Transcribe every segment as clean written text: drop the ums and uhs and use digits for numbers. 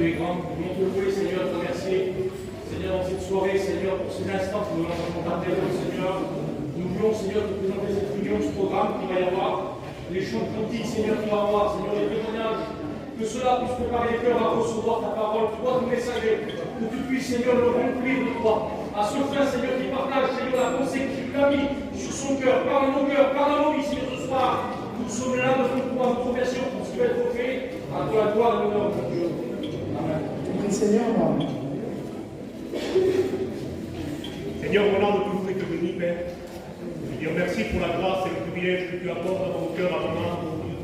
tu es grand. Nous voulons te louer, Seigneur, te remercier. Seigneur, dans cette soirée, Seigneur, pour ces instants que nous avons parlé, Seigneur. Nous voulons, Seigneur, te présenter cette réunion, ce programme qu'il va y avoir. Les chants cantiques, Seigneur, qu'il va y avoir, Seigneur, les témoignages. Que cela puisse préparer les cœurs à recevoir ta parole, toi, ton messager. Que tu puisses, Seigneur, le remplir de toi. À ce frère, Seigneur, qui partage, Seigneur, la pensée que tu lui as mis sur son cœur. Parle à nos cœurs, parle à nos vies, Seigneur, ce soir. Nous sommes là de notre conversion pour ce qui va être fait. À toi la gloire et l'honneur de Dieu. Amen. Seigneur, Seigneur, au nom de tout et te bénis, Père. Je te remercie pour la grâce et le privilège que tu apportes dans mon cœur à ton âme, mon Dieu,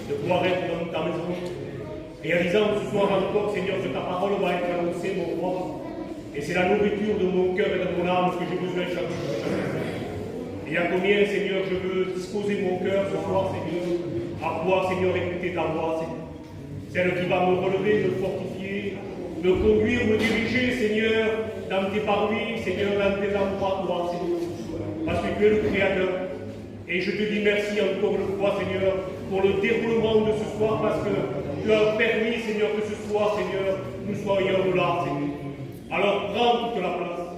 de pouvoir être dans ta maison. Réalisant ce soir encore, Seigneur, que ta parole va être annoncée, mon roi. Et c'est la nourriture de mon cœur et de mon âme que j'ai besoin chaque jour. Et à combien, Seigneur, je veux disposer mon cœur ce soir, Seigneur, à pouvoir, Seigneur, écouter ta voix, Seigneur. Celle qui va me relever, me fortifier, me conduire, me diriger, Seigneur, dans tes parvis, Seigneur, dans tes endroits, toi, Seigneur. Parce que tu es le Créateur. Et je te dis merci encore une fois, Seigneur, pour le déroulement de ce soir, parce que tu as permis, Seigneur, que ce soir, Seigneur, nous soyons là, Seigneur. Alors prends toute la place.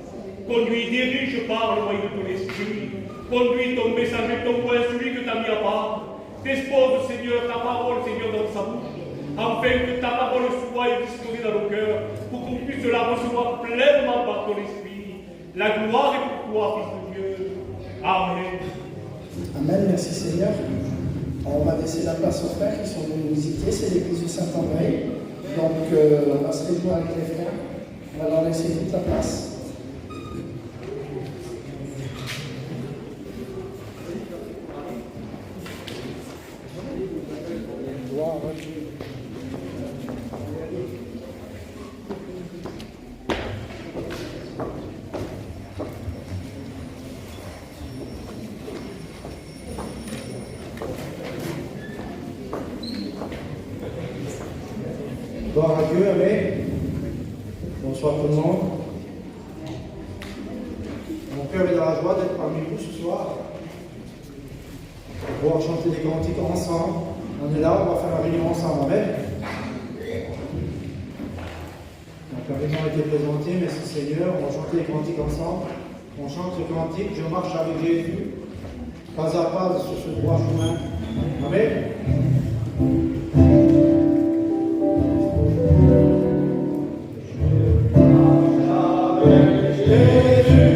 Conduis, dirige par le moyen de ton esprit. Conduis ton messager, ton point, celui que tu as mis à part. Dispose, Seigneur, ta parole, Seigneur, dans sa bouche. Afin que ta parole soit disposée dans nos cœurs, pour qu'on puisse la recevoir pleinement par ton esprit. La gloire est pour toi, Fils de Dieu. Amen. Amen, merci Seigneur. Alors, on va laisser la place aux frères qui sont venus nous visiter, c'est l'église de Saint-André. Donc on va se réunir avec les frères, on va leur laisser toute la place. Gloire à Dieu. Gloire à Dieu, Amen. Bonsoir tout le monde. Mon cœur est dans la joie d'être parmi vous ce soir. On va pouvoir chanter des cantiques ensemble. On est là, on va faire la réunion ensemble, Amen. Donc la réunion a été présentée, merci Seigneur. On va chanter les cantiques ensemble. On chante ce cantique, je marche avec Jésus, pas à pas sur ce droit chemin. Amen. Jésus,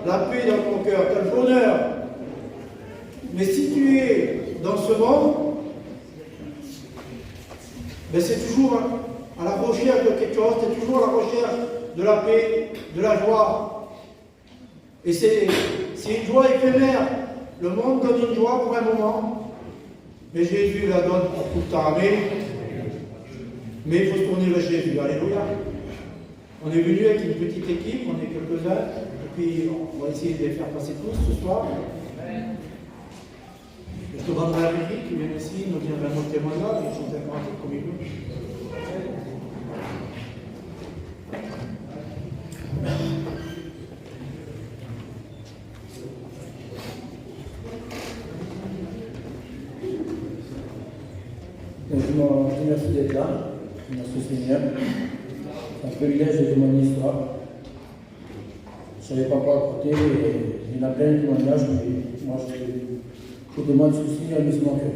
tu as la paix dans ton cœur, tu as le bonheur. Mais si tu es dans ce monde, ben c'est toujours à la recherche de quelque chose, tu es toujours à la recherche de la paix, de la joie. Et c'est une joie éphémère. Le monde donne une joie pour un moment, mais Jésus la donne pour tout le temps. Mais il faut se tourner vers Jésus. Alléluia. On est venu avec une petite équipe, on est quelques-uns, et puis on va essayer de les faire passer tous ce soir. Je te demanderai à Eric qui vient ici, nous dire un autre témoignage, il chante un cantique comme il veut. Je vous remercie d'être là. Merci Seigneur. C'est un privilège de témoigner ce soir. Je ne savais pas quoi apporter, il y en a plein de témoignages, mais moi je témoigne de ce Seigneur, mais c'est mon cœur.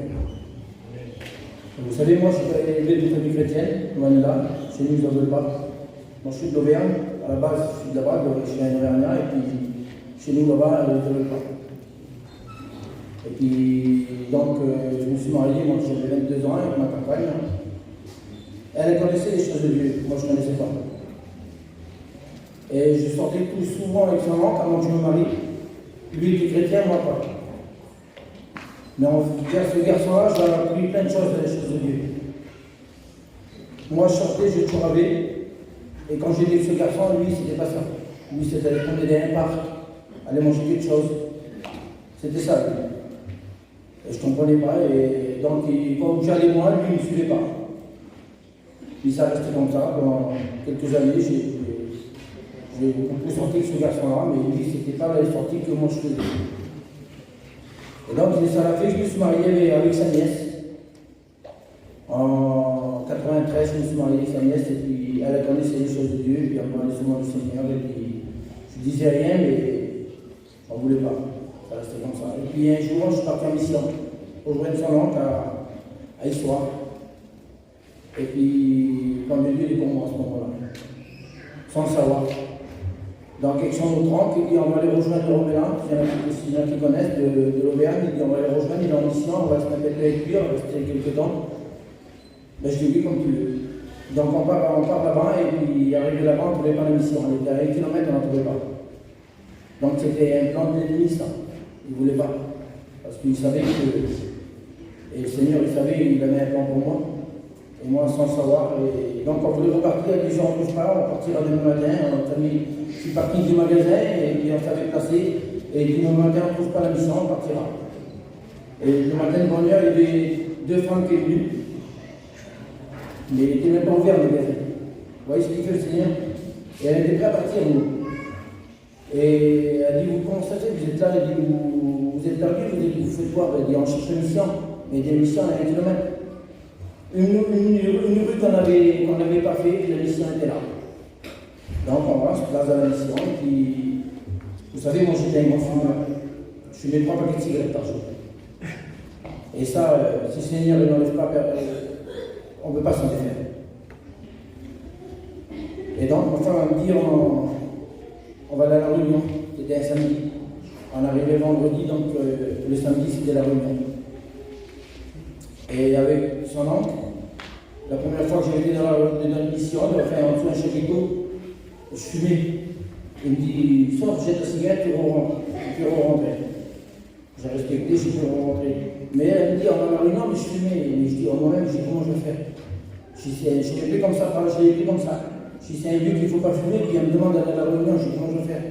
Vous savez, moi je suis élevé d'une famille chrétienne, loin de là, chez nous ils n'en veulent pas. Moi je suis de l'Auvergne, à la base je suis de là-bas, je suis un Auvergnat, et puis chez nous là-bas ils n'en veulent pas. Et puis, donc, je me suis marié, moi j'avais 22 ans avec ma compagne. Elle connaissait les choses de Dieu, moi je ne connaissais pas. Et je sortais tout souvent avec son oncle avant que je me marie. Lui il était chrétien, moi pas. Mais ce garçon-là, j'ai appris plein de choses dans les choses de Dieu. Moi je sortais, je travaillais. Et quand j'ai vu ce garçon, lui c'était pas ça. Lui c'était aller prendre des parcs, aller manger quelque chose. C'était ça. Lui. Et je ne comprenais pas, et donc quand j'allais moi, lui il ne me suivait pas. Puis ça restait comme ça pendant quelques années. J'ai beaucoup sorti avec ce garçon-là, mais lui c'était pas la sortie que moi je faisais. Et donc ça l'a fait que je me suis marié avec sa nièce. En 93, je me suis marié avec sa nièce, et puis elle connaissait les choses de Dieu, et puis elle me parlait souvent du Seigneur, et puis je disais rien, mais on ne voulait pas. Ça restait comme ça. Et puis un jour, je suis parti en mission pour rejoindre son oncle à Issoire. Et puis, quand Dieu est pour moi à ce moment-là, sans le savoir. Donc, avec son autre oncle, il dit on va aller rejoindre le Romélan, il y en a qui connaissent de l'Auvergne, il dit on va aller rejoindre, il est en mission, on va se mettre avec lui, on va rester quelques temps. Ben, je dis oui, comme tu veux. Donc, on part là-bas, et puis arrivé là-bas, on ne trouvait pas la mission. On était à 1 km, on n'en trouvait pas. Donc, c'était un plan de l'ennemi, ça. Il ne voulait pas. Parce qu'il savait que. Et le Seigneur, il savait, il avait un plan pour moi. Et moi, sans le savoir. Et donc, on voulait repartir. Il a dit on ne touche pas, on partira demain matin. Je suis parti du magasin et puis on s'avait placé. Et demain matin, on ne trouve pas la mission, on partira. Et le matin de bonne heure, il y avait 2 femmes qui sont venues. Mais il n'était même pas ouvert le magasin. Vous voyez ce qu'il fait le Seigneur? Et elle était prête à partir, nous. Et elle dit, vous comment ça fait? Vous êtes là, elle dit, vous êtes perdu, vous faites quoi? Elle dit, on cherche une mission, mais des missions à 1 kilomètre. Une rue qu'on n'avait pas fait, et la mission était là. Donc on va, on se place à la mission, et puis, vous savez, moi j'étais un grand fumeur. Je fumais 3 paquets de cigarettes par jour. Et ça, si le Seigneur ne l'enlève pas, on ne peut pas s'en défaire. Et donc, enfin, on me dit, on va aller à la réunion. C'était un samedi. On arrivait vendredi, donc le samedi, c'était la réunion. Et avec son oncle, la première fois que j'ai été dans la mission, il a fait en dessous un chapiteau, je fumais. Il me dit, sors, jette la cigarette, tu re-rentrer. J'ai respecté, je peux rentrer. Mais elle me dit, on va à la réunion, mais je fumais. Mais je dis, moi-même, je dis, comment je vais faire? Je l'ai pris comme ça, je l'ai pris comme ça. Je dis, c'est un Dieu qu'il ne faut pas fumer, puis elle me demande d'aller à la réunion, je dis, comment je vais faire?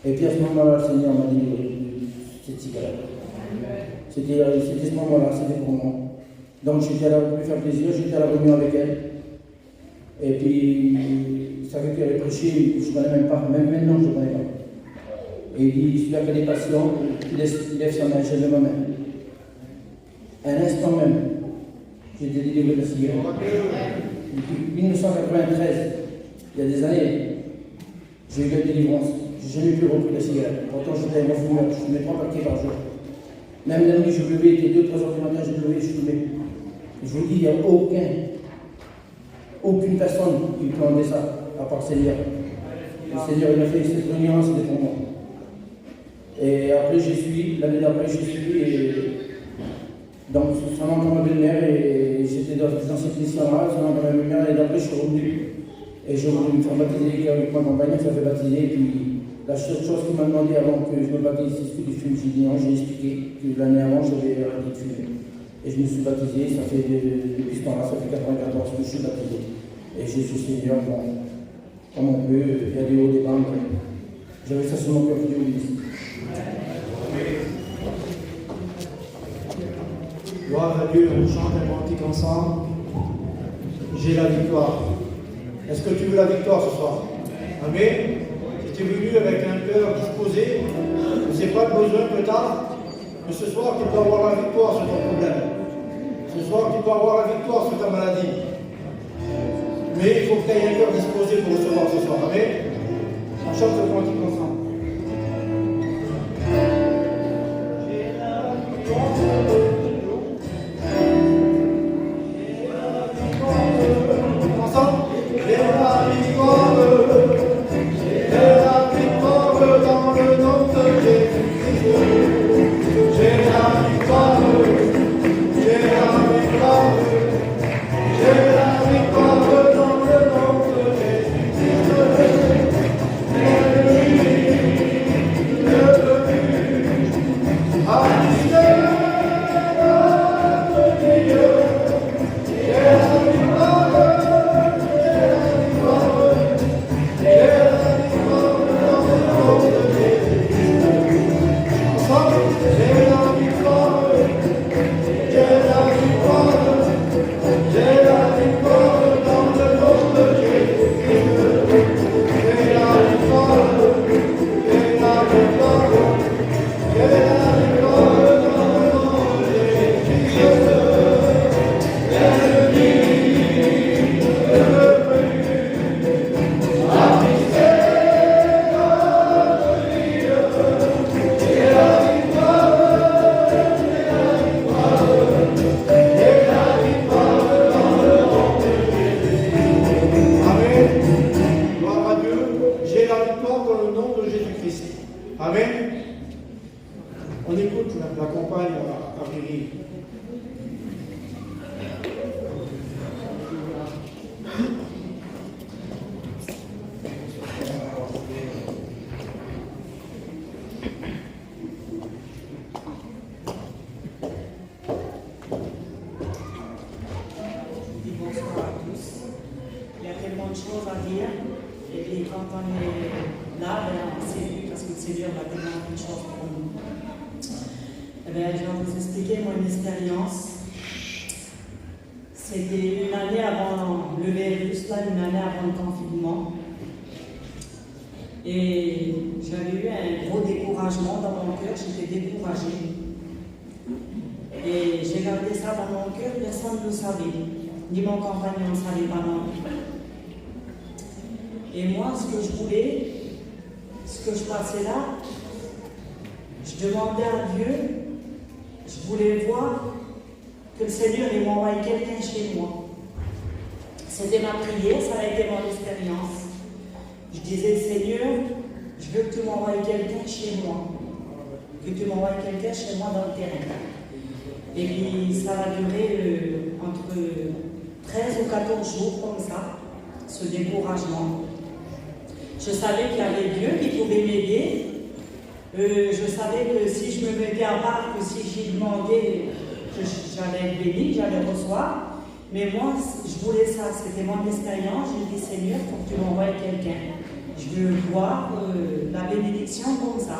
Et puis à ce moment-là, le Seigneur m'a dit, cette cigarette. C'était ce moment-là, c'était pour moi. Donc j'étais allé pour lui faire plaisir, j'étais à la réunion avec elle. Et puis, il savait qu'elle avait prêché, je ne connais même pas, même maintenant je ne connais pas. Et il dit, celui-là qui a des passions, il lève sa main, je lève ma main. Un instant même, j'étais délivré de la cigarette. Depuis 1993, il y a des années, j'ai eu la délivrance. Je n'ai jamais plus repris la cigarette. Pourtant, j'étais un fumeur, je fumais 3 paquets par jour. Même la nuit, je buvais, il était 2-3 heures du matin, je buvais, je fumais. Je vous dis, il n'y a aucune personne qui peut enlever ça, à part Seigneur. Le Seigneur il a fait cette réunion, c'était pour moi. Et après, l'année d'après, j'ai suivi. Et donc, ça m'a encore ma belle-mère et j'étais dans cette mission-là. Ça m'a encore ma belle-mère. L'année d'après, je suis revenu. Et j'ai voulu me faire baptiser avec ma compagne, ça fait baptiser. Et puis, la seule chose qu'il m'a demandé avant que je me baptise, c'est du fume. J'ai dit non, j'ai expliqué que l'année avant, j'avais arrêté de fumer. Et je me suis baptisé, ça fait depuis ce temps-là, ça fait 94 que je suis baptisé. Et je suis Seigneur comme on peut, il y a des hauts, des bas. J'avais ça sur mon cœur de Dieu. Gloire à Dieu, on chante un cantique ensemble. J'ai la victoire. Est-ce que tu veux la victoire ce soir? Amen. Si tu es venu avec un cœur disposé, ce n'est pas le besoin que tu as, mais ce soir tu peux avoir la victoire sur ton problème. Ce soir tu peux avoir la victoire sur ta maladie. Mais il faut que tu aies un cœur disposé pour recevoir ce soir. Amen. On chante ce cantique ensemble. C'était une année avant le virus, une année avant le confinement. Et j'avais eu un gros découragement dans mon cœur, j'étais découragée. Et j'ai gardé ça dans mon cœur, personne ne le savait. Ni mon compagnon ne savait pas non plus. Et moi, ce que je voulais, ce que je passais là, je demandais à Dieu, je voulais voir que le Seigneur m'envoie quelqu'un chez moi. C'était ma prière, ça a été mon expérience. Je disais, Seigneur, je veux que tu m'envoies quelqu'un chez moi. Que tu m'envoies quelqu'un chez moi dans le terrain. Et puis ça va durer entre 13 ou 14 jours comme ça, ce découragement. Je savais qu'il y avait Dieu qui pouvait m'aider. Je savais que si je me mettais à part, que si j'y demandais, j'allais être béni, j'allais recevoir. Mais moi, je voulais ça, c'était mon expérience. J'ai dit, Seigneur, il faut que tu m'envoies quelqu'un. Je veux voir la bénédiction comme ça.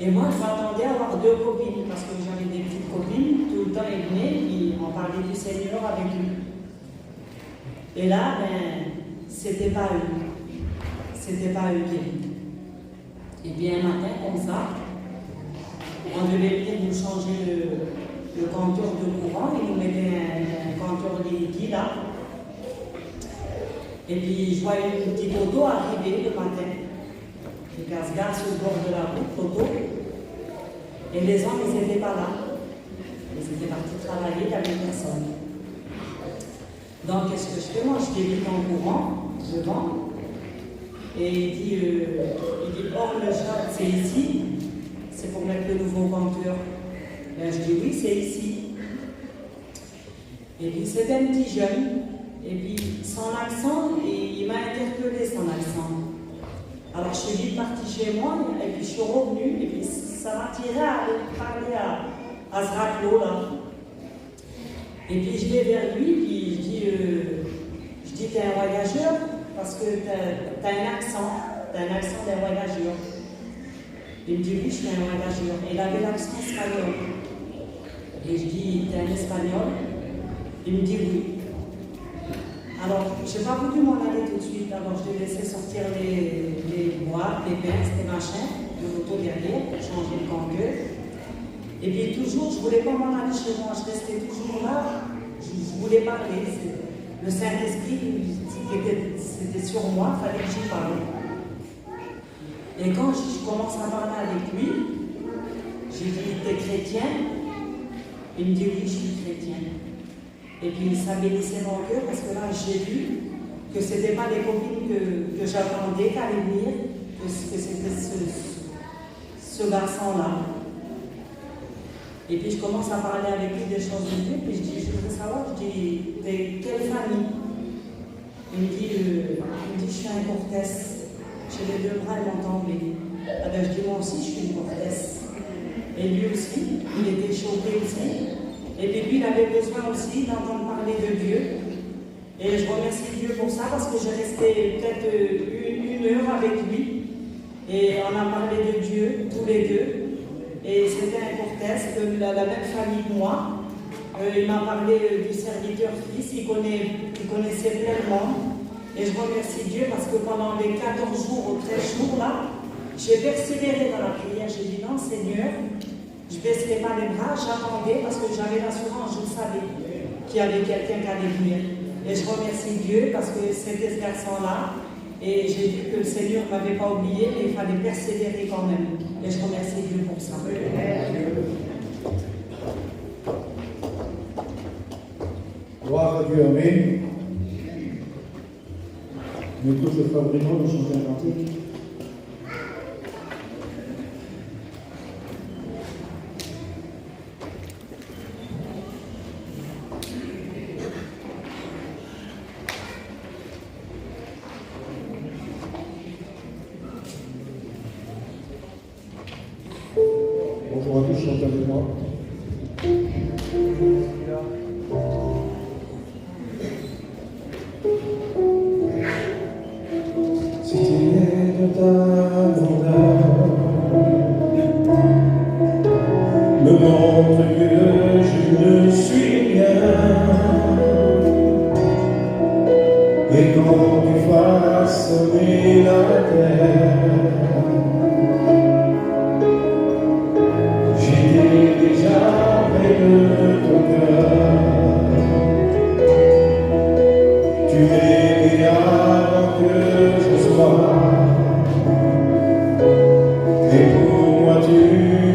Et moi, je m'attendais à avoir 2 copines, parce que j'avais des petites copines, tout le temps elles venaient, et on parlait du Seigneur avec eux. Et là, c'était pas eux. C'était pas eux qui venaient. Et bien un matin, comme ça, on devait venir nous changer le compteur de courant, ils nous mettaient un compteur liquide là. Et puis je voyais une petite auto arriver le matin. Les casse-gare sur le bord de la route, l'auto. Et les hommes, ils n'étaient pas là. Ils étaient partis travailler, il n'y avait personne. Donc qu'est-ce que je fais? Moi, je débite en courant devant. Et il dit or le chat, c'est ici. C'est pour mettre le nouveau compteur. Ben, je dis oui, c'est ici. Et puis c'était un petit jeune. Et puis son accent, il m'a interpellé son accent. Alors je suis vite partie chez moi, et puis je suis revenue, et puis ça m'a tiré à aller parler à ce raclot là. Et puis je vais vers lui, puis je dis t'es un voyageur, parce que t'as un accent d'un voyageur. Il me dit oui, je suis un voyageur. Et il avait l'accent espagnol. Et je dis t'es un espagnol? Il me dit oui. Alors, je n'ai pas voulu m'en aller tout de suite, alors je l'ai laissé sortir les boîtes, les pinces, les machins, de l'auto derrière, pour changer le compteur. Et puis toujours, je ne voulais pas m'en aller chez moi, je restais toujours là, je voulais parler. Le Saint-Esprit, c'était sur moi, il fallait que j'y parle. Et quand je commence à parler avec lui, j'ai dit, t'es chrétien? Il me dit, oui, je suis chrétien. Et puis ça bénissait mon cœur parce que là j'ai vu que ce n'était pas les copines que j'attendais qu'à venir, que c'était ce garçon-là. Et puis je commence à parler avec lui des choses de Dieu, puis je dis, je voudrais savoir, je dis, t'es quelle famille? Il me dit, je suis un Cortès. J'ai les deux bras, ils m'ont tombé. Ah ben, je dis, moi aussi, je suis une Cortès. Et lui aussi, il était choqué aussi. Et puis lui, il avait besoin aussi d'entendre parler de Dieu. Et je remercie Dieu pour ça parce que j'ai resté peut-être une heure avec lui. Et on a parlé de Dieu, tous les deux. Et c'était un Cortès de la même famille que moi. Il m'a parlé du serviteur fils, il connaissait plein de monde. Et je remercie Dieu parce que pendant les 14 jours ou 13 jours là, j'ai persévéré dans la prière. J'ai dit non Seigneur, je ne baisserai pas les bras, j'attendais parce que j'avais l'assurance, je savais qu'il y avait quelqu'un qui allait venir. Et je remercie Dieu parce que c'était ce garçon-là. Et j'ai vu que le Seigneur ne m'avait pas oublié, mais il fallait persévérer quand même. Et je remercie Dieu pour ça. Gloire à Dieu, Amen. On écoute le frère Bruno nous chanter un cantique. Bonjour à tous, chantez avec moi. Si tu es de ta grandeur, me montre que je ne suis rien. Et quand tu fasses sonner la terre, j'étais déjà près de ton cœur. Tu m'aimais avant que je sois, et pour moi tu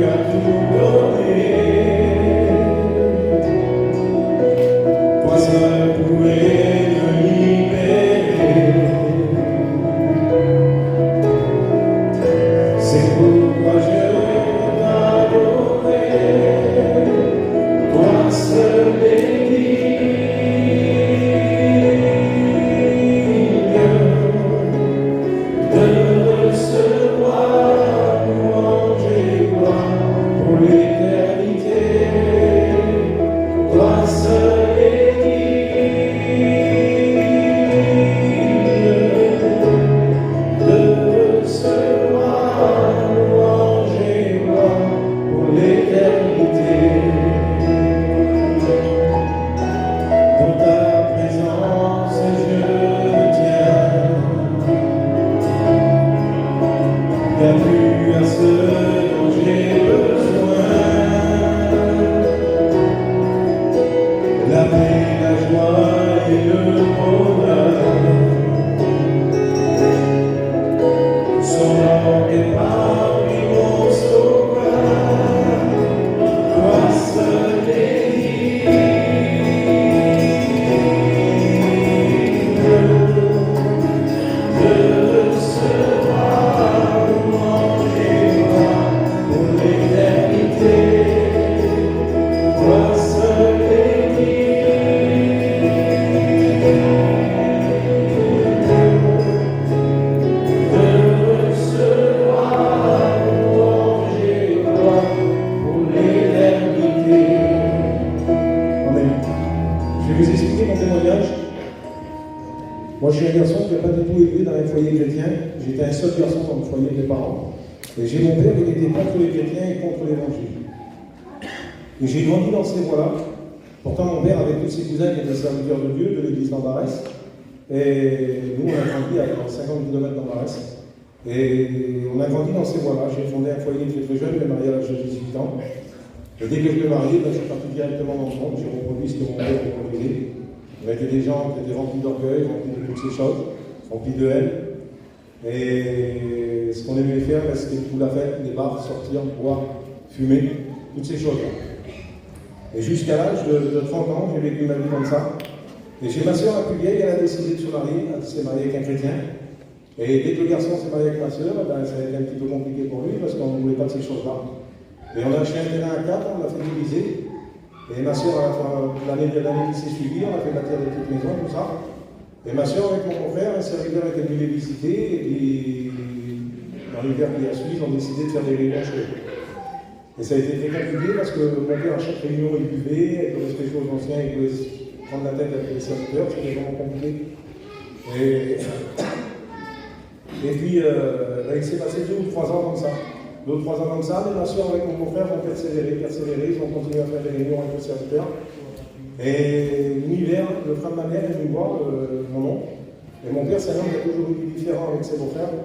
as tout donné. Moi, je suis un garçon qui n'a pas du tout élevé dans un foyer chrétien. J'étais un seul garçon dans le foyer de mes parents. Et j'ai mon père qui était contre les chrétiens et contre l'évangile. Et j'ai grandi dans ces voies-là. Pourtant, mon père avait tous ses cousins qui étaient serviteurs de Dieu, de l'église d'Ambarès. Et nous, on a grandi à 50 km d'Ambarès. Et on a grandi dans ces voies-là. J'ai fondé un foyer très jeune, je m'ai marié à l'âge de 18 ans. Et dès que je m'ai marié, je suis parti directement dans le monde. J'ai reproduit ce que mon père reproduisait. Il y avait des gens qui étaient remplis d'orgueil, remplis de toutes ces choses, remplis de haine. Et ce qu'on aimait faire, c'était tout la fête, les bars, sortir, boire, fumer, toutes ces choses-là. Et jusqu'à l'âge de 30 ans, j'ai vécu ma vie comme ça. Et j'ai ma soeur la plus vieille, elle a décidé de se marier, elle s'est mariée avec un chrétien. Et dès que le garçon s'est marié avec ma soeur, ben, ça a été un petit peu compliqué pour lui parce qu'on ne voulait pas de ces choses-là. Et on a acheté un terrain à 4, on l'a fait diviser. Et ma soeur, l'année qui s'est suivie, on a fait bâtir des petites maisons, tout ça. Et ma soeur, avec mon frère, un serviteur était venu les visiter. Et puis, dans l'hiver qui a suivi, ils ont décidé de faire des réunions chez eux. Et ça a été très compliqué parce que mon père, à chaque réunion, il buvait, il pouvait se réchauffer aux anciens, il pouvait prendre la tête avec les serviteurs, c'était vraiment compliqué. Et puis, il s'est passé 2 ou 3 ans comme ça. 2 ou 3 ans comme ça, mais ma soeur avec mon frère ont persévéré, ils ont continué à faire des réunions avec les serviteurs. Et l'hiver, le frère de ma mère est venu me voir, mon oncle. Et mon père, c'est un homme qui a toujours été différent avec ses beaux-frères.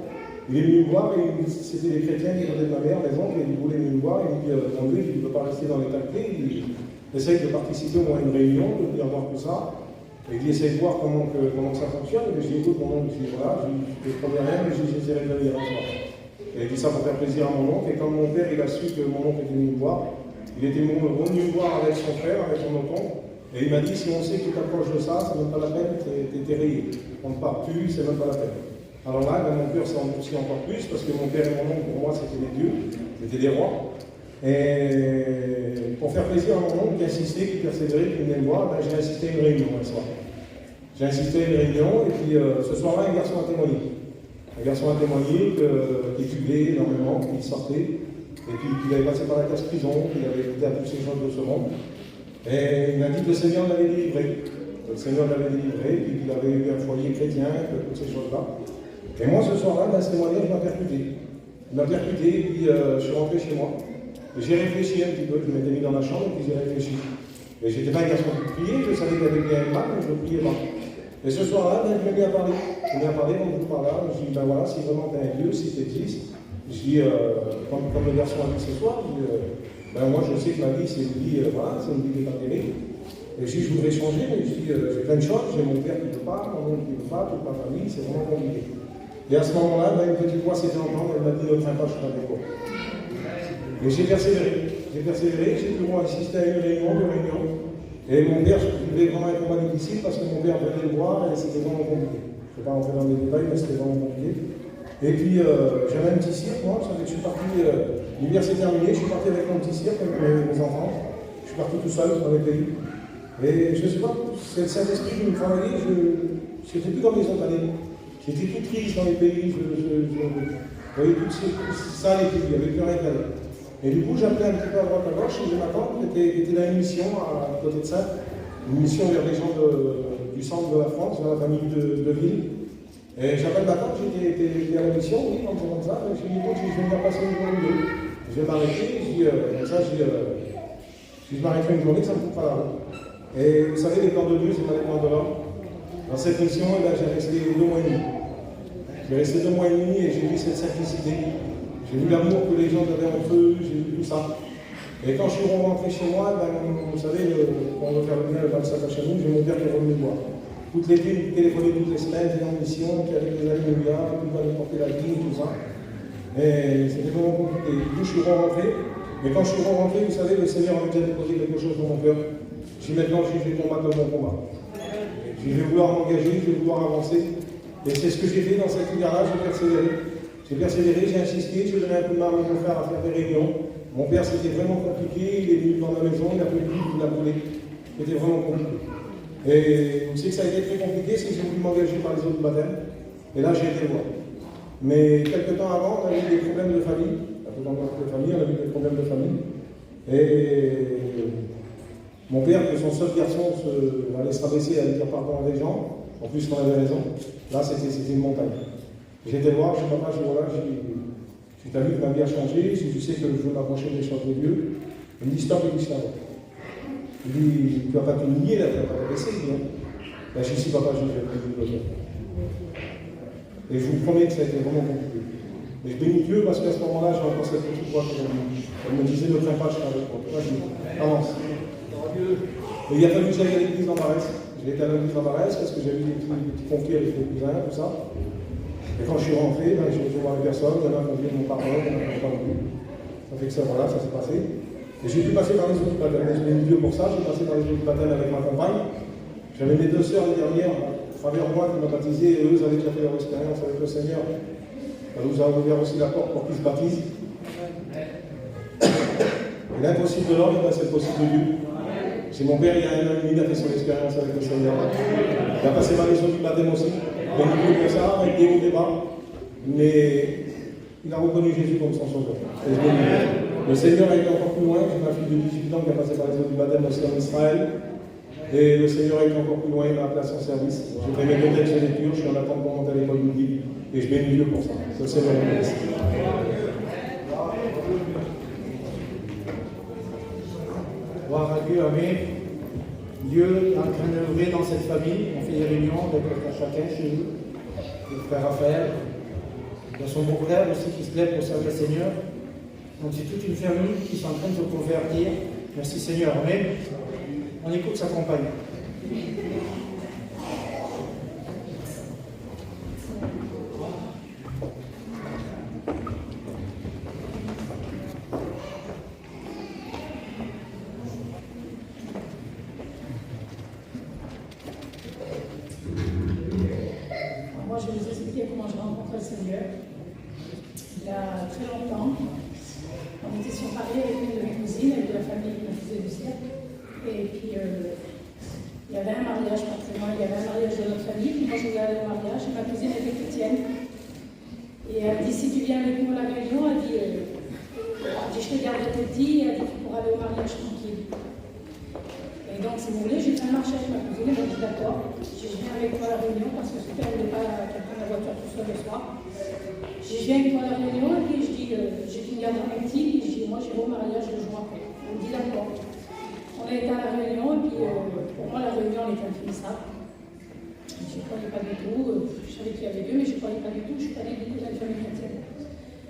Il est venu me voir, et c'était les chrétiens qui venaient de ma mère, les oncles, et il voulait venir me voir, et il me dit, mon Dieu, il ne peut pas rester dans l'état de clé, il essaye de participer au moins à une réunion, de venir voir tout ça, et il essaye de voir comment ça fonctionne. Et je dis, écoute, mon oncle, je dis, voilà, je ne promets rien, mais j'essaierai de venir avec toi. Et il dit ça pour faire plaisir à mon oncle, et quand mon père, il a su que mon oncle était venu me voir, il était venu me voir avec son frère, avec son autre oncle, et il m'a dit, si on sait que tu t'approches de ça, c'est même pas la peine, t'es rayé. On ne part plus, c'est même pas la peine. Alors là, mon cœur s'est endurci encore plus, parce que mon père et mon oncle, pour moi, c'était des dieux, c'était des rois. Et pour faire plaisir à mon oncle qui insistait, qui persévérait, qui venait me voir, ben, j'ai insisté à une réunion un soir. J'ai insisté à une réunion, et puis ce soir-là, un garçon a témoigné. Un garçon a témoigné qui buvait énormément, qui sortait, et puis qu'il avait passé par la casse-prison, qu'il avait écouté à toutes ces choses de ce monde. Et il m'a dit que le Seigneur l'avait délivré. Le Seigneur l'avait délivré, puis qu'il avait eu un foyer chrétien, toutes ces choses-là. Et moi, ce soir-là, dans ce témoignage, il m'a percuté. Il m'a percuté, et puis je suis rentré chez moi. Et j'ai réfléchi un petit peu, je m'étais mis dans la chambre, et puis j'ai réfléchi. Et j'étais pas un garçon qui priait, je savais qu'il y avait bien un mal, mais je ne priais pas. Et ce soir-là, ben, je m'ai mis à parler. Je m'ai mis à parler, comme vous par là. Je dis, ben voilà, si vraiment tu es un Dieu, si tu existes, je dis, comme le garçon a dit ce soir, je dis, ben moi je sais que ma vie, c'est une vie, voilà, c'est une vie qui n'est pas terrible. Et je dis, je voudrais changer, mais je dis, j'ai plein de choses, j'ai mon père qui ne veut pas, mon oncle qui ne veut pas, toute ma famille, c'est vraiment compliqué. Et à ce moment-là, ben, une petite voix s'est fait entendre, elle m'a dit, ne crains pas, je suis avec toi. Et j'ai persévéré, j'ai toujours assisté à une réunion, 2 réunions. Et mon père, je vivais vraiment un combat difficile parce que mon père venait le voir et c'était vraiment compliqué. Je ne vais pas rentrer dans les détails, mais c'était vraiment compliqué. Et puis, j'avais un petit cirque, moi, je suis parti, l'hiver s'est terminé, je suis parti avec mon petit cirque, avec mes enfants. Je suis parti tout seul dans les pays. Et je ne sais pas, c'est le Saint-Esprit qui me travaillait, je n'étais plus comme les autres années. J'étais tout triste dans les pays, je voyais tout ça, les pays, il n'y avait plus rien qu'à aller. Et du coup, j'appelais un petit peu à droite à gauche, et j'ai ma tante qui était dans une mission à côté de ça, une mission vers les gens du centre de la France, vers la famille de Ville. Et j'appelle ma tante, j'étais à la mission, oui, comme ça, et je lui dis, écoute, je vais venir passer une journée. Je vais m'arrêter, je dis, comme ça, si je m'arrêterai une journée, ça ne me coupe pas la route. Et vous savez, les plans de Dieu, c'est pas les plans de l'homme. Dans cette mission, j'ai resté 2 mois et demi. J'ai resté 2 mois et demi et j'ai vu cette simplicité. J'ai vu l'amour que les gens avaient entre eux, j'ai vu tout ça. Et quand je suis rentré chez moi, ben, vous savez, quand on veut faire le bien, le 25 à chez nous, j'ai mon père qui est revenu me voir. Tout l'été, il me téléphonait toutes les semaines, j'étais en mission, qui avait des alléluia, tout va nous porter la vie, tout ça. Et c'était vraiment compliqué. Du coup, je suis rentré. Mais quand je suis rentré, vous savez, le Seigneur avait déjà déposé quelque chose dans mon cœur. Je dis maintenant, je vais combattre mon combat. Je vais vouloir m'engager, je vais vouloir avancer. Et c'est ce que j'ai fait dans cet hiver-là, j'ai persévéré. J'ai persévéré, j'ai insisté, j'ai donné un coup de main à mon frère à faire des réunions. Mon père, c'était vraiment compliqué, il est venu dans la maison, il a pris il l'a brûlé. C'était vraiment compliqué. Et vous savez que ça a été très compliqué, c'est que j'ai voulu m'engager par les autres baptêmes. Et là, j'ai été voir. Mais quelques temps avant, on a eu des problèmes de famille. On a eu des problèmes de famille. Et mon père, que son seul garçon allait se rabaisser à dire pardon à des gens, En plus, on avait raison. Là, c'était une montagne. J'étais voir, je dis, papa, je voilà, tu t'as vu que ma vie a changé, si tu sais que je veux m'approcher des choses de Dieu, il me dit, stop, il dit ça. Il dit, tu vas pas te nier, là, tu vas pas te laisser, il dit, hein. Là, je dis, si, papa, je vais le faire. Et je vous promets que ça a été vraiment compliqué. Et je bénis Dieu parce qu'à ce moment-là, j'ai encore cette petite voix qui me disait, ne crains pas, je serai avec toi. Moi, je dis, avance. Et il a fallu que j'aille à l'église en Barès. J'ai été à l'église en Barès parce que j'ai eu des petits conflits avec les cousins, tout ça. Et quand je suis rentré, ben, j'ai été voir les personnes, il y en a qui ont dit mon pardon, il y en a qui n'ont pas voulu. Ça fait que ça, voilà, ça s'est passé. Et j'ai pu passer par les autres baptêmes. Je bénis Dieu pour ça, j'ai passé par les autres baptêmes avec ma compagne. J'avais mes 2 sœurs les dernières, à travers moi, qui m'ont baptisé, et eux avaient déjà fait leur expérience avec le Seigneur. Ça nous a ouvert aussi la porte pour qu'ils se baptisent. Et l'impossible de l'homme, c'est le possible de Dieu. C'est mon père, il y a 1 an et demi, il a fait son expérience avec le Seigneur. Il a passé par les autres baptêmes aussi. Il a dit que ça, avec des hauts débats. Mais il a reconnu Jésus comme son sauveur. Le Seigneur a été encore plus loin. J'ai ma fille de 18 ans qui a passé par les autres baptêmes aussi en Israël. Et le Seigneur a été encore plus loin, il m'a appelé à son service. J'ai fait mes 2 textes de lecture, je suis en attente pour monter à l'école biblique. Et je bénis Dieu pour ça. Ça, c'est mon merci. Gloire à Dieu, amen. Dieu est en train d'œuvrer dans cette famille. On fait des réunions avec chacun chez nous. Le frère Raphaël. Il y a son beau-frère aussi qui se lève pour servir le Seigneur. Donc c'est toute une famille qui sont en train de se convertir. Merci Seigneur, amen. On écoute sa compagne. Moi, je vais vous expliquer comment j'ai rencontré le Seigneur. Il y a très longtemps, on était sur Paris avec une de mes cousines, avec de la famille qui me faisait du cirque. Et puis, il y avait un mariage, forcément, il y avait un mariage de notre famille. Puis moi, je voulais aller au mariage, et ma cousine était chrétienne. Et elle dit, si tu viens avec nous à la réunion, elle dit, je te garde tes petits, elle dit, tu pourras aller au mariage tranquille. Et donc, si vous voulez, j'ai fait un marché avec ma cousine, elle m'a dit, d'accord, je viens avec toi à la réunion, parce que c'était, elle ne voulait pas qu'elle prenne la voiture tout seul le soir. Je viens avec toi à la réunion, et puis je dis, j'ai qu'une garde mes petits, et je dis, moi, j'irai au mariage le jour après. Elle me dit, d'accord. On a été à la réunion, et puis pour moi, la réunion était infinissable. Je ne croyais pas du tout. Je savais qu'il y avait Dieu, mais je ne croyais pas du tout. Je suis pas allée du tout dans une famille chrétienne.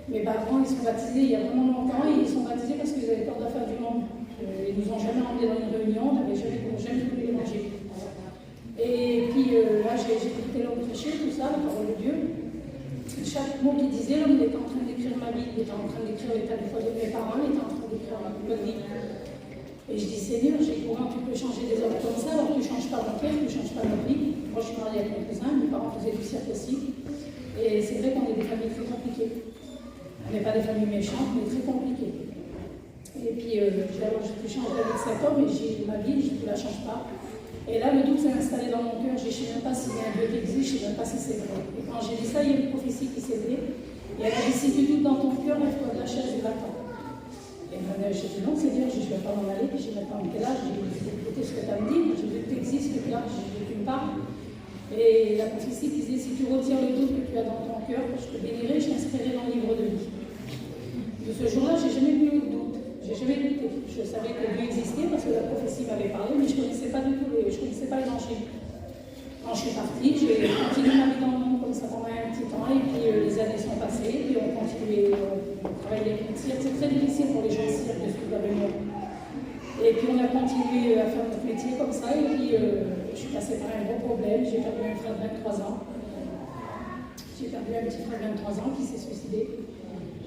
Mes parents, ils sont baptisés il y a vraiment longtemps, et ils sont baptisés parce qu'ils avaient peur de faire du monde. Ils nous ont jamais emmenés dans une réunion, on n'avait jamais voulu les manger. Et puis là, j'ai écouté l'homme prêcher, tout ça, la parole de Dieu. Chaque mot qu'il disait, l'homme était en train d'écrire ma vie, il était en train d'écrire l'état du foyer de mes parents, il était en train d'écrire ma vie. Et je dis, Seigneur, comment tu peux changer des hommes comme ça, alors tu ne changes pas mon cœur, tu ne changes pas notre vie. Moi, je suis mariée avec mes cousins, mes parents faisaient du cirque aussi. Et c'est vrai qu'on est des familles très compliquées. On n'est pas des familles méchantes, mais très compliquées. Et puis, j'ai pu changer la vie de cet homme, et j'ai ma vie, je ne la change pas. Et là, le doute s'est installé dans mon cœur, je ne sais même pas s'il y a un Dieu qui existe, je ne sais même pas si c'est vrai. Et quand j'ai dit ça, il y a une prophétie qui s'est levée, et elle a dit, si tu doutes dans ton cœur, lève-toi de la chaise et va-t'en. Et j'ai dit, non, Seigneur, je ne vais pas m'en aller, puis je vais m'attendre quel âge, j'ai écouté ce que tu as dit, j'ai vu que tu existes, que là, tu me parles. Et la prophétie disait, si tu retires le doute que tu as dans ton cœur, je te bénirai, je t'inscrirai dans le livre de vie. De ce jour-là, je n'ai jamais eu de doute, je n'ai jamais douté. Je savais que Dieu existait parce que la prophétie m'avait parlé, mais je ne connaissais pas du tout, je ne connaissais pas l'évangile. Quand je suis partie, j'ai continué ma vie dans le monde comme ça pendant un petit temps, et puis les années sont passées, puis on continuait à travailler avec le cirque. C'est très difficile pour les gens de cirque de suivre la réunion. Et puis on a continué à faire notre métier comme ça, et puis je suis passée par un gros problème. J'ai perdu un frère de 23 ans. J'ai perdu un petit frère de 23 ans qui s'est suicidé.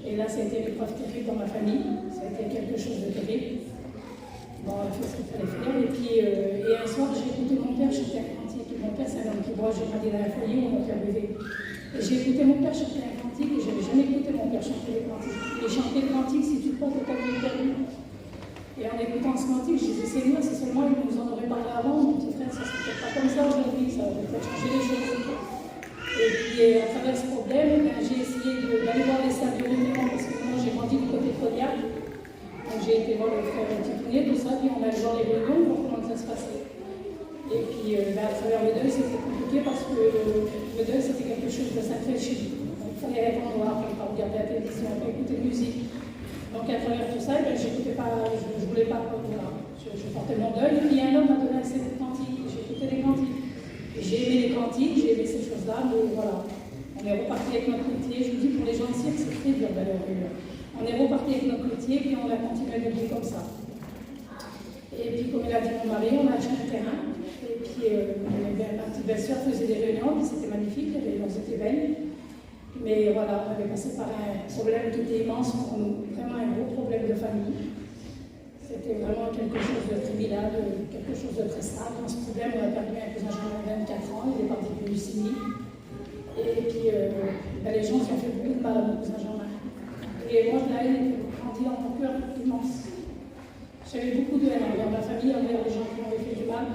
Et là, ça a été une épreuve terrible dans ma famille. Ça a été quelque chose de terrible. Bon, on a fait ce qu'il fallait faire. Et puis, un soir, j'ai écouté mon père chanter un cantique. Mon père, c'est un homme qui boit. J'ai grandi dans un foyer où mon père buvait. Et j'ai écouté mon père chanter un cantique, et je n'avais jamais écouté mon père chanter les cantiques. Et chanter le cantique, si tu crois que ta vie est perdue. Et en écoutant ce cantique, je disais, Seigneur, si seulement il nous en aurait parlé avant, mon petit frère, ça ne serait peut-être pas comme ça aujourd'hui, ça aurait peut-être changé les choses. Et puis, à travers ce problème, j'ai essayé d'aller voir les salles de réunion, parce que moi, j'ai grandi du côté de Cognac. Donc, j'ai été voir le frère Ticounier, tout ça, puis on a joué les réunions, voir comment ça se passait. Et puis, à travers les deux, c'était compliqué. compliqué parce que le deuil, c'était quelque chose de sacré chez nous. Donc, il fallait répondre noir, il ne fallait pas regarder la télévision, il fallait écouter de musique. Donc, à travers tout ça, ben, j'écoutais pas, je ne voulais pas, voilà, je portais mon deuil. Et puis, un homme m'a donné un CD de cantiques, j'écoutais les cantiques. J'ai aimé les cantiques, j'ai aimé ces choses-là, mais voilà. On est reparti avec notre métier. Je vous dis, pour les gens de cirque, c'est très dur d'aller au Réunion. On est reparti avec notre métier, puis on a continué à vivre comme ça. Et puis, comme il a dit mon mari, on a acheté un terrain. Et puis, ma petite belle-sœur faisait des réunions, puis c'était magnifique, les réunions étaient belles. Mais voilà, on avait passé par un problème qui était immense pour nous, vraiment un gros problème de famille. C'était vraiment quelque chose de tribunal, quelque chose de très stable. Dans ce problème, on a perdu un cousin Jean de 24 ans, il est parti de leucémie. Et puis, les gens s'y ont fait beaucoup de mal à mon cousin Jean-Marc. Et moi, la haine est grandie dans mon cœur immense. J'avais beaucoup de haine envers ma famille, envers les gens qui m'avaient fait du mal.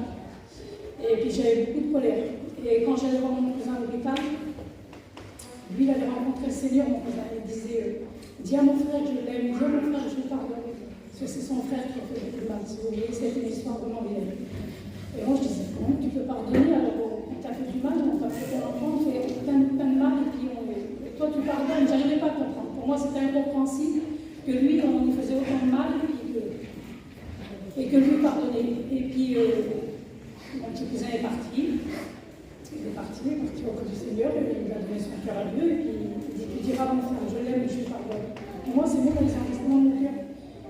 Et puis j'avais beaucoup de colère. Et quand j'allais voir mon cousin à l'hôpital, lui, il avait rencontré le Seigneur, mon cousin. Il disait, dis à mon frère que je l'aime, dis à mon frère que je le pardonne. Parce que c'est son frère qui a fait beaucoup de mal. Si vous voyez, c'était une histoire vraiment vieille. Et moi, je disais, comment tu peux pardonner alors qu'on t'a fait du mal, on t'a fait ton enfant, on fait plein de mal, et puis et toi, tu pardonnes. Je n'arrivais pas à comprendre. Pour moi, c'était incompréhensible que lui, on lui faisait autant de mal, et que lui pardonnait. Et puis, mon petit cousin est parti. Il est parti auprès du Seigneur, et il a donné son cœur à Dieu, et puis il dit, tu diras à mon frère, je l'aime et je lui pardonne. Et moi, c'est moi qui ai investi dans mon cœur.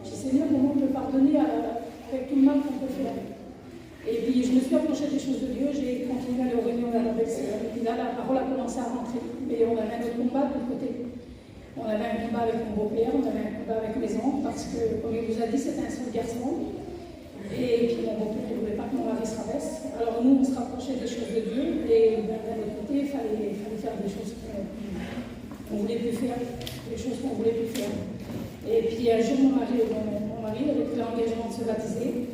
Je dis, Seigneur, comment on peut pardonner avec tout le mal qu'on peut faire? Et puis, je me suis approchée des choses de Dieu, j'ai continué à aller aux réunions à la belle-sœur. Et puis là, la parole a commencé à rentrer. Mais on avait un autre combat de l'autre côté. On avait un combat avec mon beau-père, on avait un combat avec mes oncles, parce que, comme il vous a dit, c'était un seul garçon. Et puis mon beau-père ne voulait pas que mon mari se rabaisse. Alors nous, on se rapprochait des choses de Dieu, et d'un autre côté, il fallait faire des choses qu'on ne voulait plus faire, des choses qu'on ne voulait plus faire. Et puis un jour, mon mari avait pris l'engagement de se baptiser.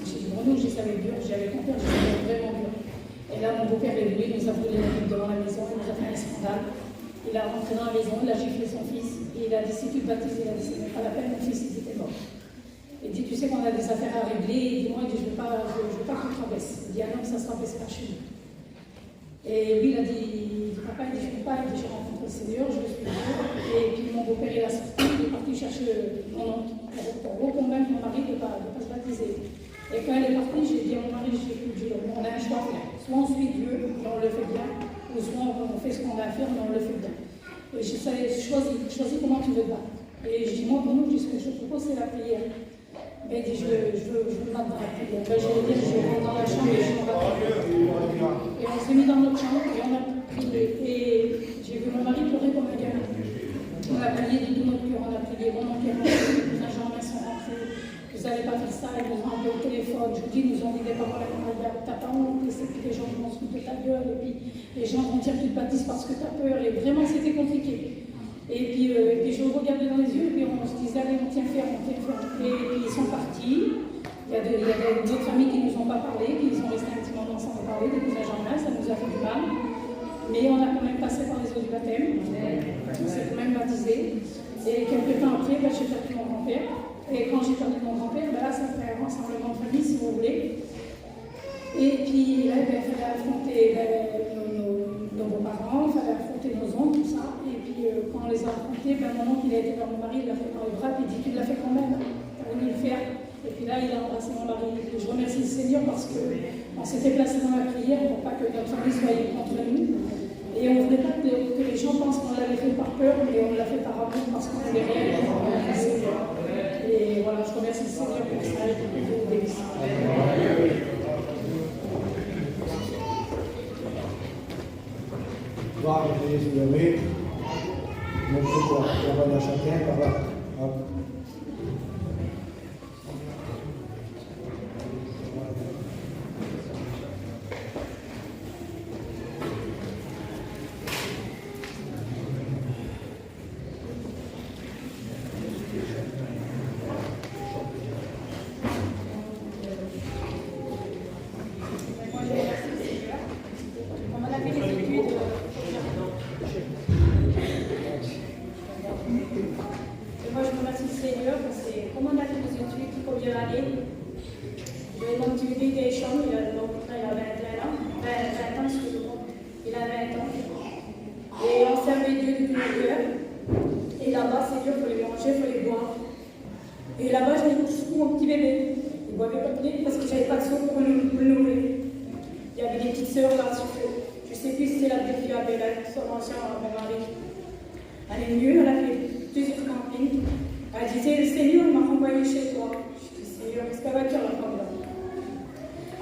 J'ai dit, bon, nous, j'y savais dur, j'avais compris, je savais vraiment dur. Et là, mon beau-père est venu, il nous a brûlé la vie devant la maison, il nous a fait un scandale. Il a rentré dans la maison, il a giflé son fils, et il a dit, si tu te baptises, il a dit, ce n'est pas la peine, mon fils, il était mort. Il dit, tu sais qu'on a des affaires à régler, et moi, il dit, je ne veux pas que tu te rabaisses. Il dit, ah non, ça ne se rabaisse pas chez nous. Et lui, il a dit, papa, il dit, je ne veux pas, il dit, j'ai rencontré le Seigneur, je le suis Dieu. Et puis mon beau-père, il a sorti, il est parti chercher mon oncle pour reconvaincre mon mari de ne pas se baptiser. Et quand elle est partie, j'ai dit à mon mari, j'ai dit, on a un choix, soit on suit Dieu, mais on le fait bien, ou soit on fait ce qu'on a à faire, mais on le fait bien. Et j'ai choisi comment tu veux te battre. Et je dis, moi, pour nous, ce que je propose, c'est la prière. Mais il dit, je veux me battre dans la prière. Ben, je rentre dans la chambre et je me bats. Et on s'est mis dans notre chambre et on a prié. Et j'ai vu mon mari pleurer comme un gamin. On a prié de tout notre cœur, on a prié. Mon oncle est rentré, les cousins Jean-Marc sont rentrés. Vous n'allez pas faire ça, ils nous ont appelé au téléphone. Je vous dis, ils nous ont dit des paroles incroyables. T'as pas honte, c'est que les gens vont se foutre de ta gueule. Et puis les gens vont dire que tu te baptises parce que tu as peur. Et vraiment, c'était compliqué. Et puis je le regardais dans les yeux, et puis on se disait, allez, on tient ferme, on tient ferme. Et puis ils sont partis. Il y a d'autres familles qui ne nous ont pas parlé, qui sont restés un petit moment sans nous parler, des cousins Jean-Marc, ça nous a fait du mal. Mais on a quand même passé par les eaux du baptême, on s'est quand même baptisé. Et quelques temps après, j'ai perdu mon grand-père. Et quand j'ai perdu mon grand-père, là, ça fait un rassemblement de famille, si vous voulez. Et puis là, il fallait affronter nos beaux-parents, il fallait affronter nos oncles, tout ça. Et puis quand on les a affrontés, mon oncle, il a été vers mon mari, il l'a fait dans les bras, puis il dit, tu l'as fait quand même, t'as voulu le faire. Et puis là, il a embrassé mon mari. Et je remercie le Seigneur parce qu'on s'était placé dans la prière pour pas que notre famille soit contre nous. Et on ne voulait pas que les gens pensent qu'on l'avait fait par peur, mais on l'a fait par amour parce qu'on voulait rien pour le Seigneur. Et voilà, je remercie le Seigneur pour ça et pour vous bénisse. Gloire à Jésus, oui. Merci pour la bonne à chacun. Par là. 20 ans, excusez-moi. Il a 20 ans. Et on servait Dieu depuis le cœur. Et là-bas, c'est dur, il faut les manger, il faut les boire. Et là-bas, j'avais surtout mon petit bébé. Il ne boivait pas de lait parce que j'avais pas de sous pour le nourrir. Il y avait des petites sœurs là, je ne sais plus si c'est la petite fille Abel, son ancien mon mari. Elle est venue, elle a fait plusieurs campings. Elle disait, le Seigneur m'a renvoyé chez toi. Je dis, Seigneur, qu'est-ce qu'elle va dire la femme là?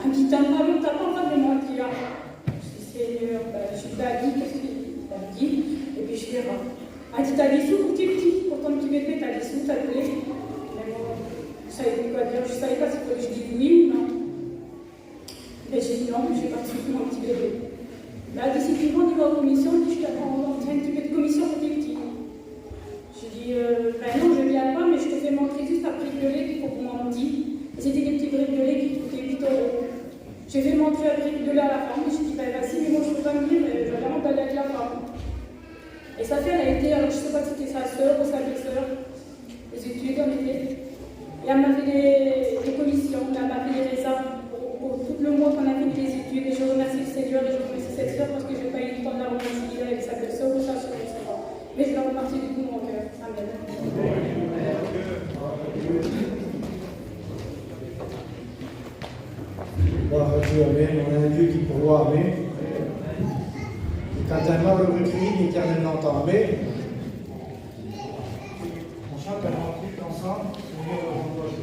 Elle me dit, t'as pas le de mentir. Je dis, Seigneur, je suis dit, qu'est-ce qu'il a dit? Et puis je verrai. Elle dit, t'as des sous pour tes petits, pour ton petit bébé, t'as des sous, t'as de lait. Mais bon, je savais plus quoi dire, je savais pas si je dis oui ou non. Mais j'ai dit non, je n'ai pas de sous pour mon petit bébé. Mais elle dit, si tu veux, on y va en commission, je dis, je t'apprends, on tient un petit peu de commission pour tes petits. J'ai dit, ben non, je ne viens pas, mais je te fais montrer juste la brique de lait qu'il faut qu'on m'en dise. C'était des petits briques de lait qui coûtaient 8 €. J'ai fait montrer la brique de lait à la femme, et je dis, ben vas-y, mais moi je ne peux pas venir, mais je vais vraiment aller avec la femme. Et sa fille, elle a été, alors je ne sais pas si c'était sa soeur ou sa belle-sœur, les études en été. Et elle m'a fait des commissions, elle m'a fait des réserves pour tout le mois qu'on a fait des études. Et je remercie le Seigneur et je remercie cette soeur parce que je n'ai pas eu le temps de la remercier avec sa belle-sœur ou sa soeur, je ne sais pas. Mais je la remercie du tout de mon cœur. Amen. Gloire à Dieu, amen. On a un Dieu qui pourvoit, amen. Et quand un malheureux crie, l'Éternel l'entend, amen. On chante un truc ensemble. Seigneur, renvoie-je.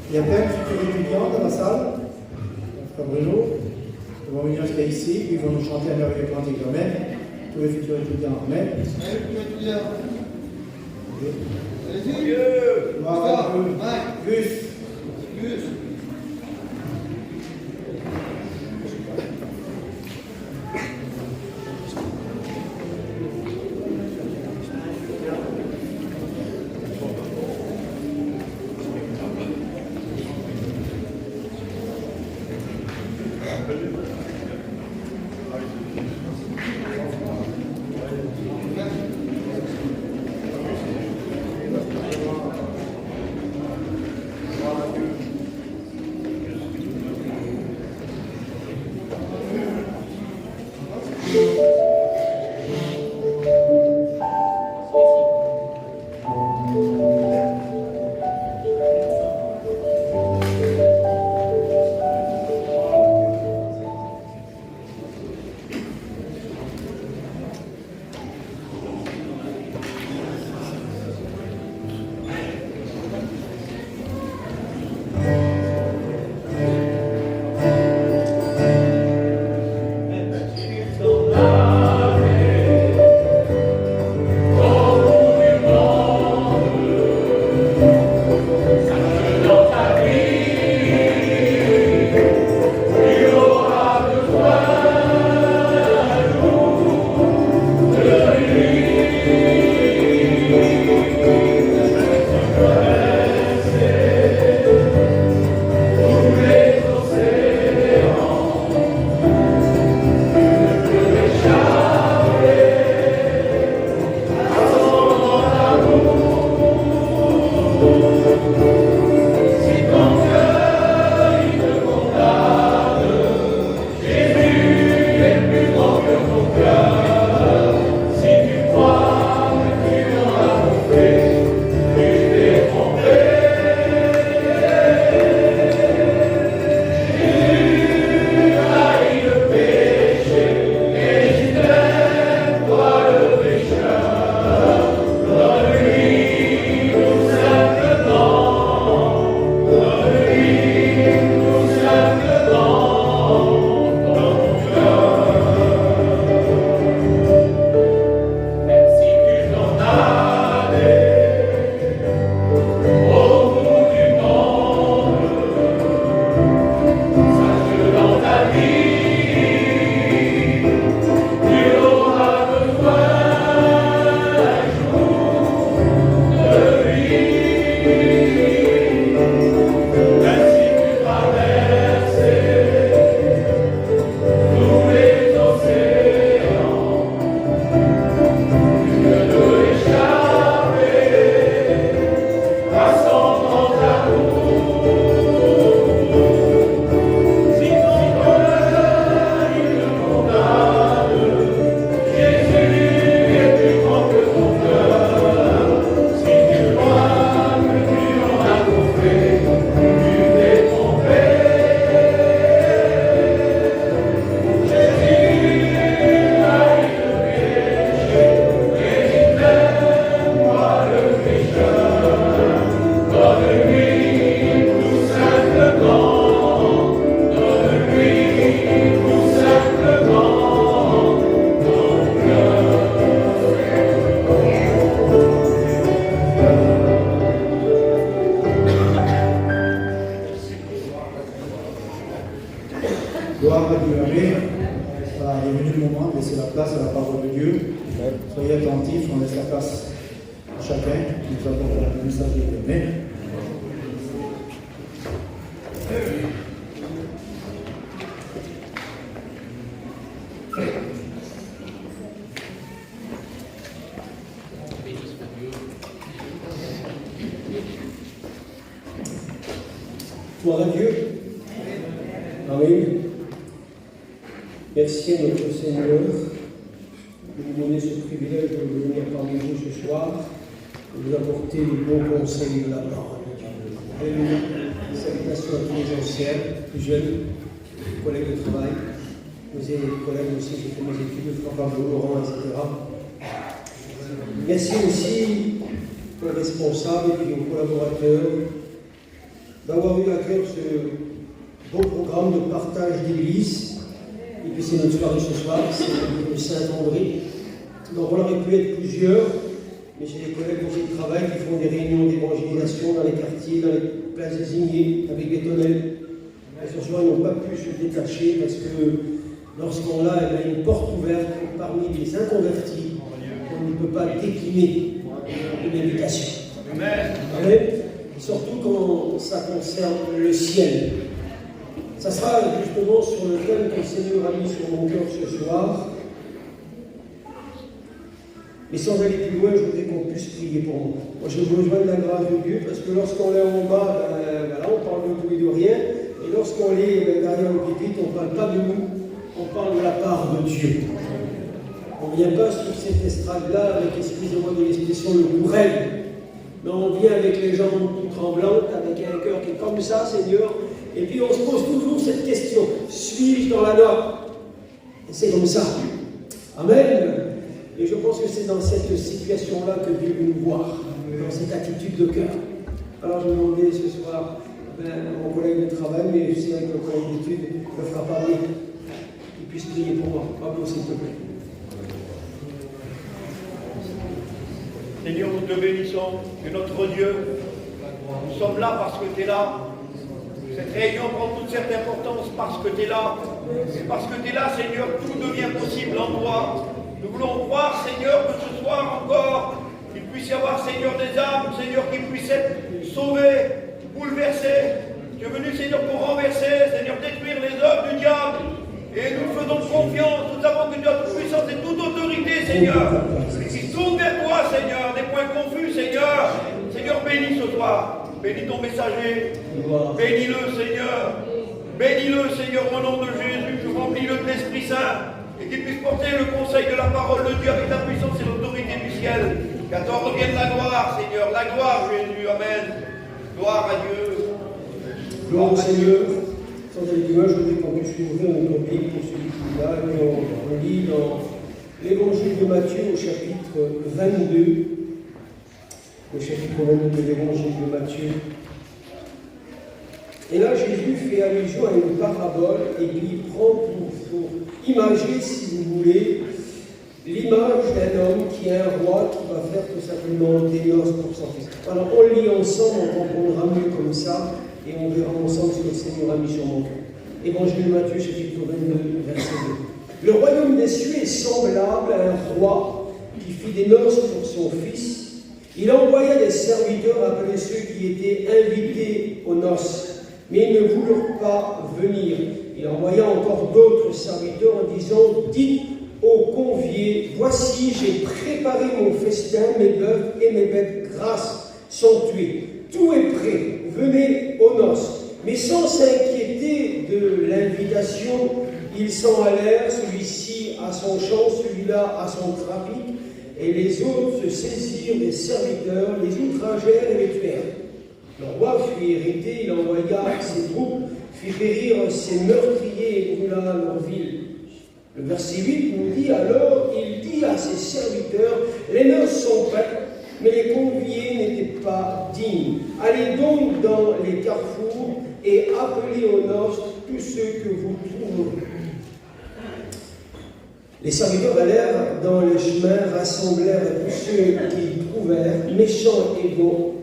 Il y a plein de futurs étudiants dans la salle, comme Bruno, ils vont venir jusqu'à ici, puis ils vont nous chanter un merveilleux cantique. Amen. Tous les futurs étudiants, amen. Gloire à Dieu. Gus. Soyez attentifs, on laisse la place à chacun. Nous avons le message de Dieu. Gloire à Dieu. Amen. Merci à notre Seigneur de nous donner ce privilège de venir parmi vous ce soir, de vous apporter les bons conseils de la parole de Dieu. Alléluia. Salutations à tous les anciens, plus jeunes, collègues de travail, nos collègues aussi qui font mes études, François Laurent, etc. Merci aussi aux responsables et puis aux collaborateurs d'avoir eu à cœur ce beau programme de partage d'église. Et puis c'est notre soirée ce soir, c'est le Saint-André. Donc on aurait pu être plusieurs, mais j'ai des collègues aussi de travail qui font des réunions d'évangélisation dans les quartiers, dans les places désignées, avec des tonnelles. Et ce soir, ils n'ont pas pu se détacher parce que lorsqu'on a une porte ouverte parmi les inconvertis, on ne peut pas décliner une invitation. Amen. Surtout quand ça concerne le ciel. Ça sera justement sur le thème que le Seigneur a mis sur mon cœur ce soir. Mais sans aller plus loin, je voudrais qu'on puisse prier pour moi. Moi, j'ai besoin de la grâce de Dieu, parce que lorsqu'on est en bas, voilà, on parle de tout et de rien. Et lorsqu'on est derrière le pupitre, on ne parle pas de nous, on parle de la part de Dieu. On ne vient pas sur cette estrade-là avec, excusez-moi de l'expression, le courel. Mais on vient avec les jambes tout tremblantes, avec un cœur qui est comme ça, Seigneur. Et puis on se pose toujours cette question, suis-je dans la norme? Et c'est comme ça. Amen. Et je pense que c'est dans cette situation-là que Dieu veut nous voir, dans cette attitude de cœur. Alors je vais demander ce soir mon collègue de travail, mais aussi avec mon collègue d'études, me fera parler, qu'il puisse prier pour moi. Pablo, s'il te plaît. Seigneur, nous te bénissons, que notre Dieu, nous sommes là parce que tu es là. Cette réunion prend toute cette importance parce que tu es là. Et parce que tu es là, Seigneur, tout devient possible en toi. Nous voulons croire, Seigneur, que ce soir encore, il puisse y avoir, Seigneur, des âmes, Seigneur, qui puissent être sauvées, bouleversées. Tu es venu, Seigneur, pour renverser, Seigneur, détruire les œuvres du diable. Et nous faisons confiance, nous savons que tu as toute puissance et toute autorité, Seigneur. Qui tourne vers toi, Seigneur, des points confus, Seigneur. Seigneur, bénis ce soir. Bénis ton messager. Bénis-le, Seigneur. Bénis-le, Seigneur, au nom de Jésus. Remplis-le de l'Esprit Saint. Et qu'il puisse porter le conseil de la parole de Dieu avec la puissance et l'autorité du ciel. Qu'à toi revienne la gloire, Seigneur. La gloire, Jésus. Amen. Gloire à Dieu. Gloire au Seigneur. Sans aller plus loin, je voudrais qu'on puisse ouvrir notre Bible pour celui qui est là. Et on lit dans l'Évangile de Matthieu au chapitre 22. Le chapitre 22 de l'Évangile de Matthieu. Et là, Jésus fait allusion à une parabole et il prend pour imager, si vous voulez, l'image d'un homme qui est un roi qui va faire tout simplement des noces pour son fils. Alors, on lit ensemble, on comprendra mieux comme ça et on verra ensemble ce que le Seigneur a mis sur mon cœur. Évangile de Matthieu, chapitre 22, verset 2. Le royaume des cieux est semblable à un roi qui fit des noces pour son fils. Il envoya des serviteurs appeler ceux qui étaient invités aux noces, mais ils ne voulurent pas venir. Il envoya encore d'autres serviteurs en disant, dites aux conviés, voici, j'ai préparé mon festin, mes bœufs et mes bêtes grasses sont tués. Tout est prêt, venez aux noces. Mais sans s'inquiéter de l'invitation, ils s'en allèrent, celui-ci à son champ, celui-là à son trafic, et les autres se saisirent des serviteurs, les outragèrent et les tuèrent. Le roi fut irrité, il envoya ses troupes, fit périr ses meurtriers et brûla leur ville. Le verset 8 nous dit, alors il dit à ses serviteurs, les noces sont prêtes, mais les conviés n'étaient pas dignes. Allez donc dans les carrefours et appelez aux noces tous ceux que vous trouverez. Les serviteurs allèrent dans les chemins, rassemblèrent tous ceux qu'ils trouvèrent, méchants et bons,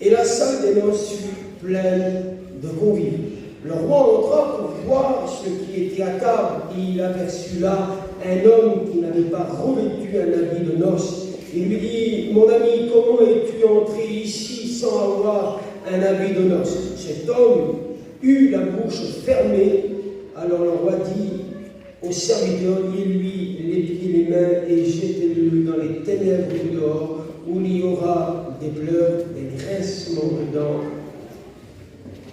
et la salle des noces fut pleine de convives. Le roi entra pour voir ce qui était à table, et il aperçut là un homme qui n'avait pas revêtu un habit de noces. Il lui dit, mon ami, comment es-tu entré ici sans avoir un habit de noces? Cet homme eut la bouche fermée. Alors le roi dit au serviteur, liez-lui les pieds et les mains et jetez-le dans les ténèbres du dehors, où il y aura des pleurs et des grincements de dents,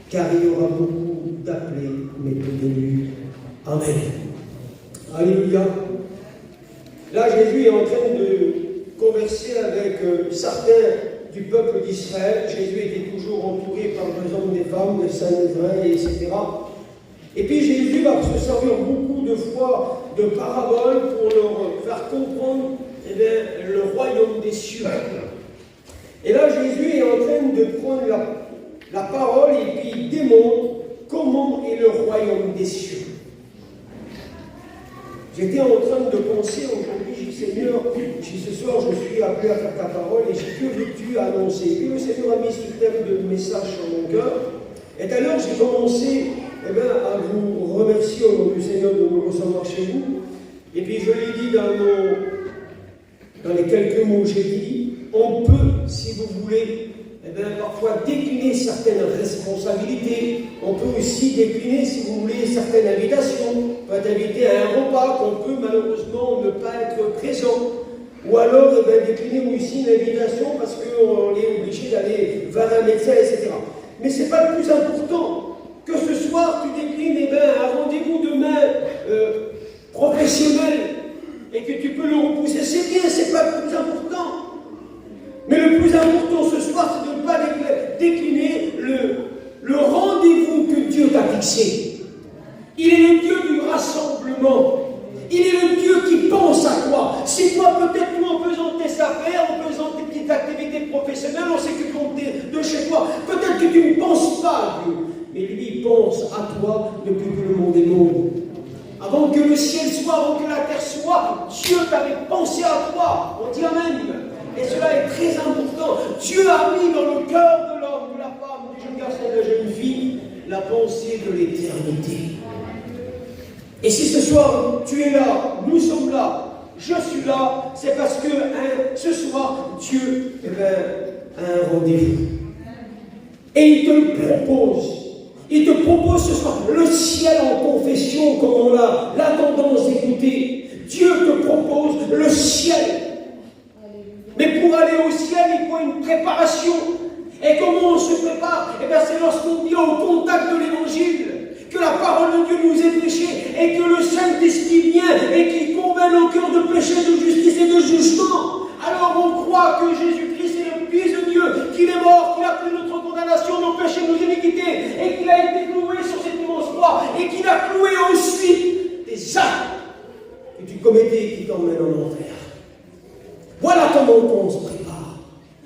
car il y aura beaucoup d'appelés, mais peu d'élus. Amen. Alléluia. Là, Jésus est en train de converser avec certains du peuple d'Israël. Jésus était toujours entouré par des hommes, des femmes, des saints, des vrais, etc. Et puis Jésus va se servir beaucoup de fois de paraboles pour leur faire comprendre le royaume des cieux. Et là, Jésus est en train de prendre la parole et puis il démontre comment est le royaume des cieux. J'étais en train de penser aujourd'hui, j'ai dit Seigneur, ce soir je suis appelé à faire ta parole et j'ai que veux-tu annoncer. Puis le Seigneur a mis ce thème de message sur mon cœur. Et alors j'ai commencé à vous remercier au nom du Seigneur de me recevoir chez vous. Et puis je l'ai dit dans les quelques mots, j'ai dit, on peut, si vous voulez, parfois décliner certaines responsabilités. On peut aussi décliner, si vous voulez, certaines invitations. On peut être invité à un repas qu'on peut malheureusement ne pas être présent. Ou alors décliner aussi une invitation parce qu'on est obligé d'aller vers un médecin, etc. Mais ce n'est pas le plus important. Que ce soir tu déclines un rendez-vous demain professionnel et que tu peux le repousser, c'est bien, ce n'est pas le plus important. Mais le plus important ce soir, c'est de ne pas décliner le rendez-vous que Dieu t'a fixé. Il est le Dieu du rassemblement. Il est le Dieu qui pense à toi. Si toi, peut-être, en faisant tes affaires, en faisant tes petites activités professionnelles, en s'occupant de chez toi, peut-être que tu ne penses pas à Dieu. Mais lui pense à toi depuis que le monde est monde. Avant que le ciel soit, avant que la terre soit, Dieu t'avait pensé à toi. On dit Amen. Et cela est très important. Dieu a mis dans le cœur de l'homme, de la femme, du jeune garçon, de la jeune fille, la pensée de l'éternité. Et si ce soir tu es là, nous sommes là, je suis là, c'est parce que ce soir, Dieu a un rendez-vous. Et il te le propose. Il te propose ce soir le ciel en confession, comme on a la tendance d'écouter. Dieu te propose le ciel. Mais pour aller au ciel, il faut une préparation. Et comment on se prépare? C'est lorsqu'on vient au contact de l'évangile, que la parole de Dieu nous est prêchée, et que le Saint-Esprit vient et qui convainc nos cœurs de péché, de justice et de jugement. Alors on croit que Jésus-Christ est le Fils de Dieu, qu'il est mort, qu'il a pris notre condamnation, nos péchés, nos iniquités, et qu'il a été cloué sur cette immense croix, et qu'il a cloué ensuite des actes que tu commettais et qui t'emmènent en enfer. Voilà comment on se prépare.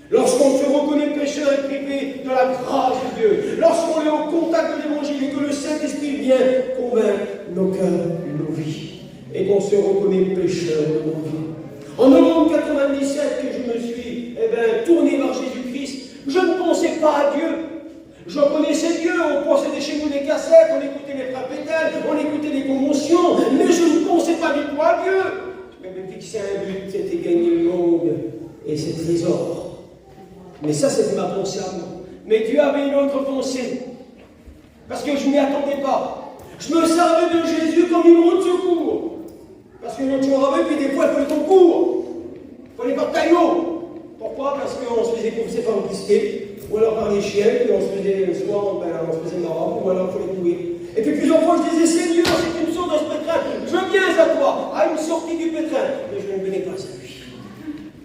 Lorsqu'on se reconnaît pécheur et privé de la grâce de Dieu, lorsqu'on est au contact de l'évangile et que le Saint-Esprit vient convaincre nos cœurs, nos vies, et qu'on se reconnaît pécheur de nos vies. En novembre 97, que je me suis tourné vers Jésus-Christ, je ne pensais pas à Dieu. Je connaissais Dieu, on possédait chez nous des cassettes, on écoutait les frères Pétel, on écoutait des conventions, mais je ne pensais pas du tout à Dieu. Je m'avais fixé un but, c'était gagner le monde et ses trésors. Mais ça, c'était ma pensée à moi. Mais Dieu avait une autre pensée. Parce que je ne m'y attendais pas. Je me servais de Jésus comme une roue de secours. Parce que notre jour avait, puis des fois, il fallait qu'on court. Il fallait pas taillot. Pourquoi? Parce qu'on se faisait courser par le pisté, ou alors par les chiens, puis on se faisait le soir, on se faisait marre, ou alors il fallait courir. Et puis plusieurs fois, je disais, Seigneur, si tu me sors dans ce pétrin, je viens à toi, à une sortie du pétrin. Mais je ne venais pas à lui.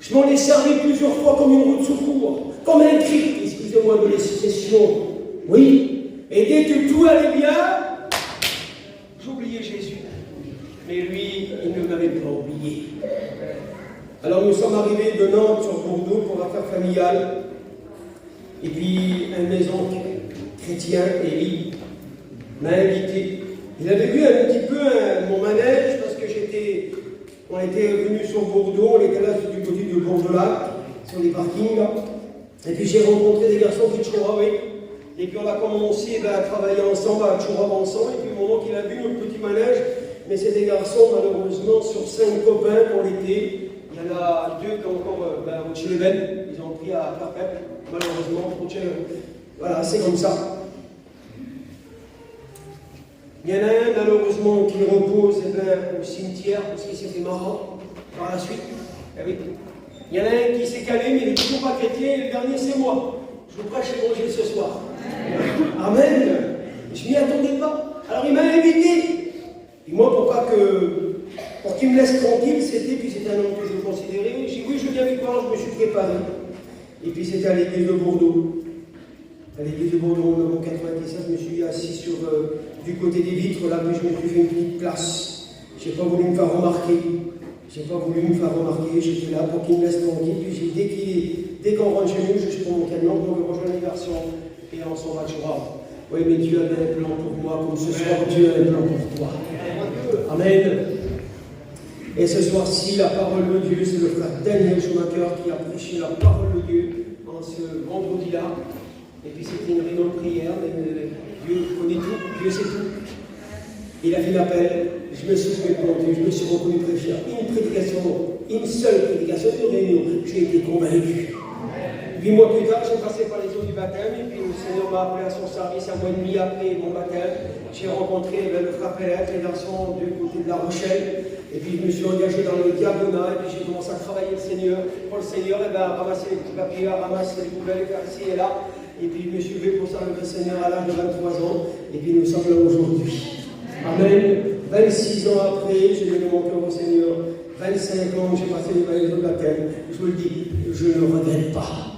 Je m'en ai servi plusieurs fois comme une roue de secours, comme un cri, excusez-moi de l'expression. Oui. Et dès que tout allait bien, j'oubliais Jésus. Mais lui, il ne m'avait pas oublié. Alors nous sommes arrivés de Nantes sur Bordeaux pour l'affaire familiale. Et puis, une maison chrétien, Élie, m'a invité. Il avait vu un petit peu mon manège, parce que on était venus sur Bordeaux, on était là du côté de Bourg-de-Lac, sur les parkings là. Et puis j'ai rencontré des garçons qui chouraient. Et puis on a commencé à travailler ensemble, à chourer ensemble. Et puis au moment qu'il a vu notre petit manège, mais c'est des garçons, malheureusement, sur 5 copains pour l'été. Il y en a 2 qui ont encore au Chileben, ils ont pris à Carpet, malheureusement, voilà, c'est comme ça. Il y en a un, malheureusement, qui repose au cimetière parce qu'il s'est fait marrant par la suite. Eh oui. Il y en a un qui s'est calé, mais il n'est toujours pas chrétien, et le dernier, c'est moi. Je vous prêche l'évangile ce soir. Amen. Je m'y attendais pas. Alors il m'a invité. Et moi, pour qu'il me laisse tranquille, puis c'était un homme que je considérais. J'ai dit oui, je viens avec toi, je me suis préparé. Et puis c'était à l'église de Bordeaux. À l'église de Bordeaux, en 97, je me suis assis du côté des vitres, là, puis je me suis fait une petite place. Je n'ai pas voulu me faire remarquer. J'étais là pour qu'il me laisse tranquille. Puis dès qu'on rentre chez nous, je prends mon camion, on rejoint les garçons et on s'en va de Choura. Oui, mais Dieu avait un plan pour moi, comme ce soir, Dieu a un plan pour toi. Amen. Et ce soir-ci, la parole de Dieu, c'est le frère Daniel Schumacher qui a prêché la parole de Dieu en ce vendredi-là. Et puis c'était une réunion de prière, mais Dieu connaît tout, Dieu sait tout. Il a fait l'appel, je me suis répondu, je me suis reconnu prêcher. Une seule prédication, une réunion, j'ai été convaincu. 8 mois plus tard, j'ai passé par les eaux du baptême, et puis le Seigneur m'a appelé à son service 1 mois et demi après mon baptême. J'ai rencontré le frère Pellette, les garçons du côté de La Rochelle, et puis je me suis engagé dans le diaconat, et puis j'ai commencé à travailler pour le Seigneur, et à ramasser les petits papiers, à ramasser les poubelles, faire ici et là. Et puis je me suis levé pour servir le Seigneur à l'âge de 23 ans, et puis nous sommes là aujourd'hui. Amen. 26 ans après, j'ai donné mon cœur au Seigneur. 25 ans, j'ai passé les vallées de baptême. Je vous le dis, je ne regrette pas.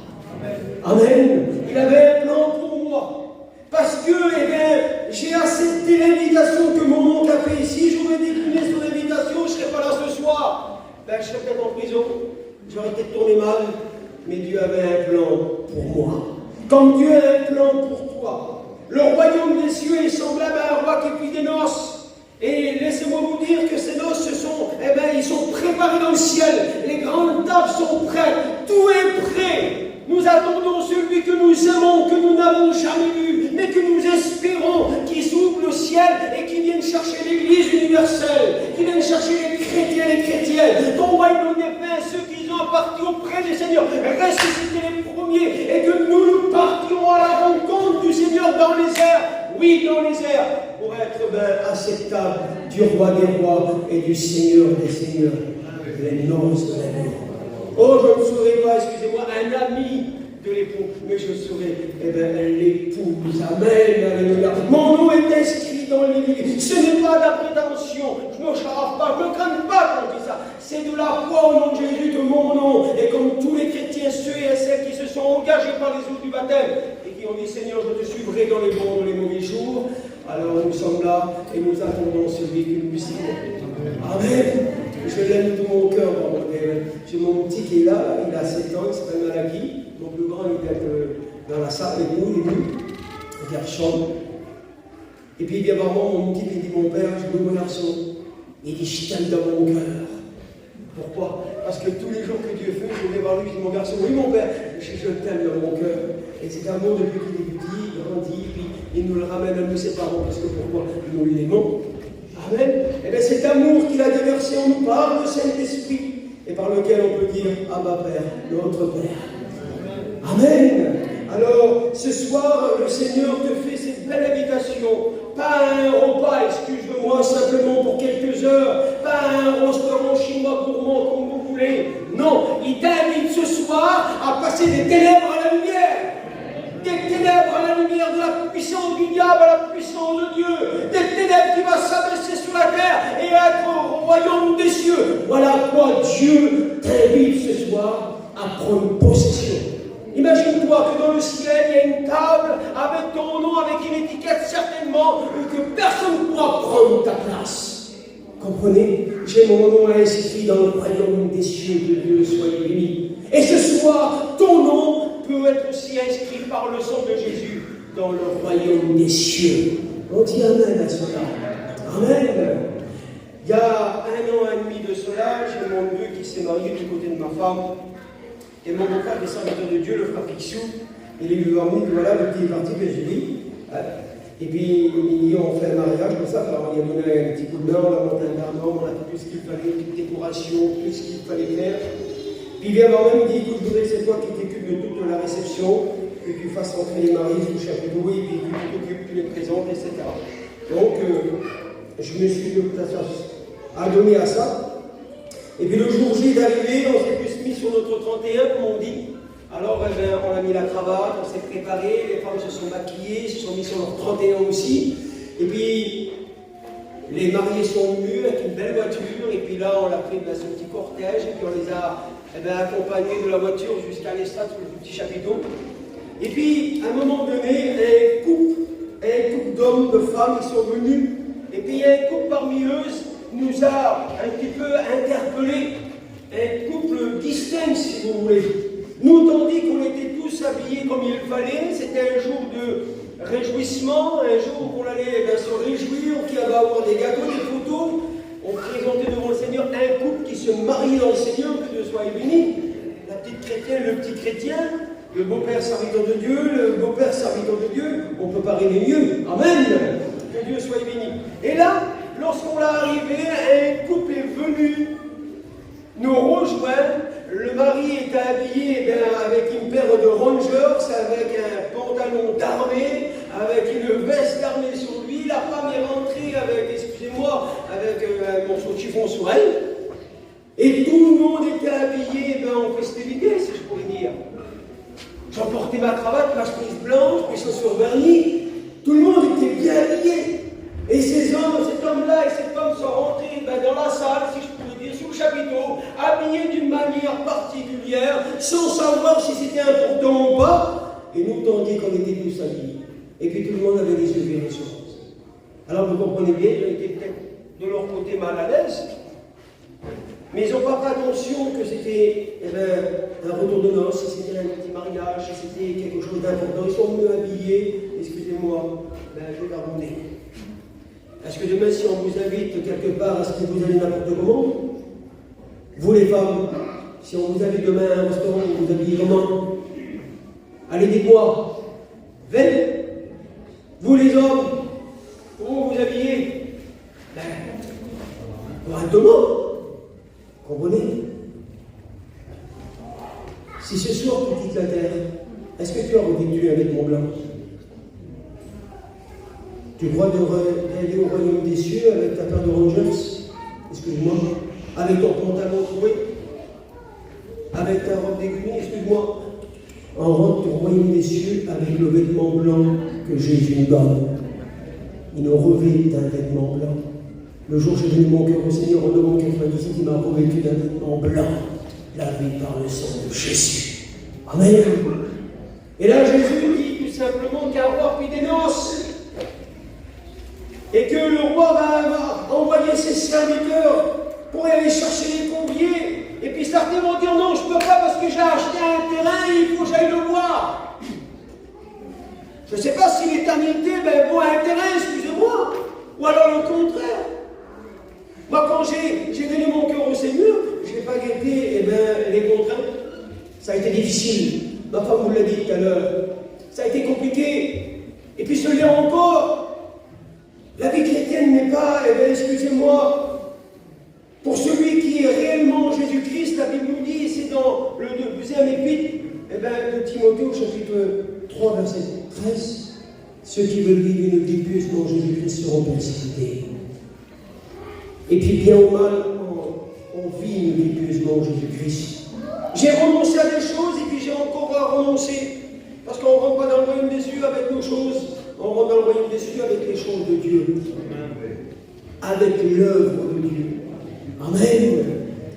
Amen. Il avait un plan pour moi. Parce que, j'ai accepté l'invitation que mon oncle a fait ici. J'aurais décliné son invitation, je ne serais pas là ce soir. Je serais peut-être en prison. J'aurais peut-être tourné mal. Mais Dieu avait un plan pour moi. Comme Dieu a un plan pour toi. Le royaume des cieux est semblable à un roi qui plie des noces. Et laissez-moi vous dire que ces noces, ils sont préparés dans le ciel. Les grandes tables sont prêtes. Tout est prêt. Nous attendons celui que nous aimons, que nous n'avons jamais vu, mais que nous espérons, qui s'ouvre le ciel et qui vienne chercher l'Église universelle, qui vienne chercher les chrétiens et les chrétiennes. Ton royaume des pains, ceux qui ont appartenu auprès du Seigneur, ressusciter les premiers, et que nous partions à la rencontre du Seigneur dans les airs. Oui, dans les airs, pour être acceptable du roi des rois et du Seigneur des seigneurs. Les noces de la vie. Oh, je ne serai pas, excusez-moi, un ami de l'époux, mais je serai l'épouse. Amen, alléluia. Mon nom est inscrit dans l'Église. Ce n'est pas de la prétention. Je ne charave pas, je ne crains pas quand on dit ça. C'est de la foi au nom de Jésus que mon nom, et comme tous les chrétiens, ceux et celles qui se sont engagés par les eaux du baptême et qui ont dit Seigneur, je te suivrai dans les bons, dans les mauvais jours. Alors nous sommes là et nous attendons celui que nous aimons. Amen. Je l'aime de mon cœur. J'ai mon petit qui est là, il a 7 ans, il s'appelle Malaki. Mon plus grand, il est dans la salle avec nous, il est venu. Il garçon. Et puis il vient voir moi, mon petit qui dit mon père, je veux mon garçon. Il dit je t'aime dans mon cœur. Pourquoi? Parce que tous les jours que Dieu fait, je vais voir lui, je dis mon garçon, oui mon père, je t'aime dans mon cœur. Et cet amour depuis qu'il est petit, il grandit, puis il nous le ramène à nous ses parents, parce que pourquoi? Nous l'aimons. Amen. Et bien cet amour qu'il a déversé en nous par le Saint-Esprit, et par lequel on peut dire Abba Père, notre Père. Amen. Alors, ce soir, le Seigneur te fait cette belle invitation. Pas un repas, excuse-moi, simplement pour quelques heures. Pas un restaurant chinois gourmand comme vous voulez. Non, il t'invite ce soir à passer des ténèbres à la lumière. Des ténèbres à la lumière de la puissance du diable à la puissance de Dieu. Des ténèbres qui va s'abaisser sur la terre et être au royaume des cieux. Voilà quoi Dieu t'invite ce soir à prendre possession. Imagine-toi que dans le ciel, il y a une table avec ton nom, avec une étiquette certainement, et que personne ne pourra prendre ta place. Comprenez? J'ai mon nom inscrit dans le royaume des cieux de Dieu, soyez bénis. Et ce soir, ton nom peut être aussi inscrit par le sang de Jésus dans le royaume des cieux. On dit Amen à cela. Amen. Il y a 1 an et demi de cela, j'ai mon neveu qui s'est marié du côté de ma femme. Et mon frère, des serviteurs de Dieu, le frère Pixiou, il est venu voir moi, voilà, le petit est parti, ben j'ai dit. Et puis, on fait un mariage comme ça. Alors, il y a donné un petit coup de main, on a monté un garnement, on a fait tout ce qu'il fallait, toute décoration, tout ce qu'il fallait faire. Puis, il vient avoir même dit, écoute, je voudrais que c'est toi qui t'occupes de toute la réception, que tu fasses entrer les maris sous le chapiteau, et puis que tu t'occupes, tu les présentes, etc. Donc, je me suis adonné à ça. Et puis, le jour J d'arrivée, on s'est plus mis sur notre 31, comme on dit. Alors, on a mis la cravate, on s'est préparé, les femmes se sont maquillées, se sont mis sur leur 31 aussi. Et puis, les mariés sont venus avec une belle voiture, et puis là, on a fait ce petit cortège, et puis on les a accompagnés de la voiture jusqu'à l'estrade sur le petit chapiteau. Et puis, à un moment donné, un couple d'hommes, de femmes, ils sont venus, et puis un couple parmi eux nous a un petit peu interpellés, un couple distinct, si vous voulez. Nous, tandis qu'on était tous habillés comme il fallait, c'était un jour de réjouissement, un jour où on allait se réjouir, qu'il allait avoir des gâteaux, des photos. On présentait devant le Seigneur un couple qui se marie dans le Seigneur, que Dieu soit béni. La petite chrétienne, le petit chrétien, le beau-père serviteur de Dieu, le beau-père serviteur de Dieu. On ne peut pas rêver mieux. Amen. Que Dieu soit béni. Et là, lorsqu'on l'a arrivé, un couple est venu nous rejoindre. Le mari était habillé avec une paire de Rangers, avec un pantalon d'armée, avec une veste d'armée sur lui. La femme est rentrée avec, excusez-moi, avec un morceau de chiffon sur elle. Et tout le monde était habillé en festivité, si je pourrais dire. J'emportais ma cravate, ma chemise blanche, mes chaussures vernies. Tout le monde était bien habillé. Et cet homme-là et cette femme sont rentrés dans la salle, si je pourrais dire, sous le chapiteau, habillés d'une manière particulière, sans savoir si c'était important ou pas. Et nous, tandis qu'on était tous habillés. Et puis tout le monde avait les yeux virés sur nous. Alors vous comprenez bien, ils étaient peut-être de leur côté mal à l'aise. Mais ils n'ont pas fait attention que c'était un retour de noces, si c'était un petit mariage, si c'était quelque chose d'important. Ils sont venus habillés, excusez-moi, je vais garder. Est-ce que demain, si on vous invite quelque part, est-ce que vous allez n'importe comment? Vous les femmes, si on vous invite demain à un restaurant, vous vous habillez comment? Allez, dites-moi. Venez. Vous les hommes, comment vous habillez? Correctement. Comprenez? Si ce soir tu quittes la terre, est-ce que tu as revêtu un vêtement blanc? Tu crois d'aller au royaume des cieux avec ta paire de Rangers? Excuse-moi. Avec ton pantalon troué? Avec ta robe d'écume? Excuse-moi. En rentre au royaume des cieux avec le vêtement blanc que Jésus nous donne. Il nous revêt d'un vêtement blanc. Le jour où j'ai donné mon cœur au Seigneur, en novembre 1997, il m'a revêtu d'un vêtement blanc, lavé par le sang de Jésus. Amen. Et là, Jésus dit tout simplement qu'il y a un roi puis des noces. Et que le roi va envoyer ses serviteurs pour aller chercher les conviés. Et puis certains vont dire non, je ne peux pas parce que j'ai acheté un terrain et il faut que j'aille le voir. Je ne sais pas si l'éternité vaut un terrain, excusez-moi, ou alors le contraire. Moi, quand j'ai donné mon cœur au Seigneur, je n'ai pas guetté les contraintes. Ça a été difficile. Ma femme vous l'a dit tout à l'heure. Ça a été compliqué. Et puis ce lien encore. La vie chrétienne n'est pas, excusez-moi, pour celui qui est réellement Jésus-Christ, la Bible nous dit, c'est dans le deuxième épître de Timothée au chapitre 3, verset 13, ceux qui veulent vivre une vie pieuse dans Jésus-Christ seront persécutés. Et puis bien ou mal, on vit une vie pieuse dans Jésus-Christ. J'ai renoncé à des choses et puis j'ai encore à renoncer. Parce qu'on ne rentre pas dans le royaume des cieux avec nos choses. On rentre dans le royaume des cieux avec les choses de Dieu. Avec l'œuvre de Dieu. Amen.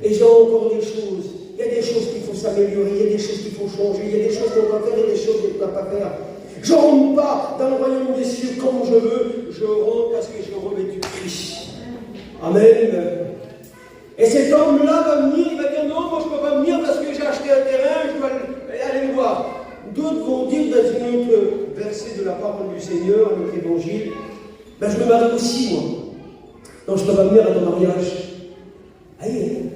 Et j'ai encore des choses. Il y a des choses qu'il faut s'améliorer, il y a des choses qu'il faut changer, il y a des choses qu'on doit faire et des choses qu'on ne doit pas faire. Je ne rentre pas dans le royaume des cieux comme je veux. Je rentre parce que j'ai revêtu Christ. Amen. Et cet homme-là va venir, il va dire non, moi je ne peux pas venir parce que j'ai acheté un terrain, je dois aller le voir. D'autres vont dire dans un autre verset de la parole du Seigneur, notre évangile, je me marie aussi, moi. Donc je ne peux pas venir à ton mariage. Aïe.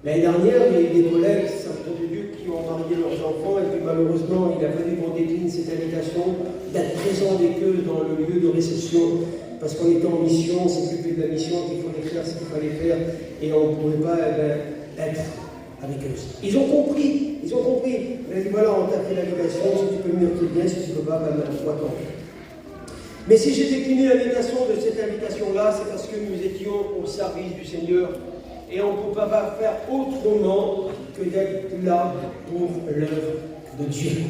L'année dernière, j'ai eu des collègues, certains de Dieu, qui ont marié leurs enfants, et puis malheureusement, il a fallu qu'on décline cette invitation d'être présent avec eux dans le lieu de réception, parce qu'on était en mission, on s'occupait de la mission, qu'il fallait faire ce qu'il fallait faire, et on ne pouvait pas être avec eux. Ils ont compris. Il a dit voilà, on t'a fait l'invitation, si tu peux venir, tu viens, si tu ne peux pas, toi, tant pis. Mais si j'ai décliné l'invitation de cette invitation-là, c'est parce que nous étions au service du Seigneur et on ne peut pas faire autrement que d'être là pour l'œuvre de Dieu.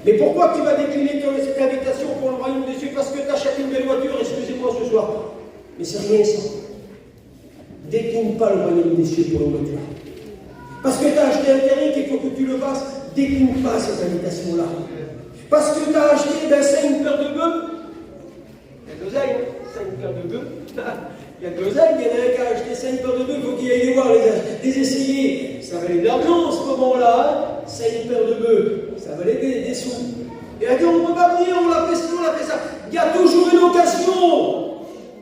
Mais pourquoi tu vas décliner cette invitation pour le royaume des cieux? Parce que tu achètes une belle voiture, excusez-moi ce soir. Mais c'est rien ça. Décline pas le royaume des cieux pour la voiture. Parce que tu as acheté un terrain qu'il faut que tu le fasses, décline pas cette invitation-là. Parce que tu as acheté 5 paires de bœufs. Il y a de l'oseille, 5 paires de bœufs. Il y a de l'oseille, il y en a un qui a acheté 5 paires de bœufs, il faut qu'il aille les voir, les essayer. Ça valait de l'argent en ce moment-là, 5 paires de bœufs. Ça valait des sous. Et elle dit, on ne peut pas venir, on l'a fait ci, on l'a fait ça. Il y a toujours une occasion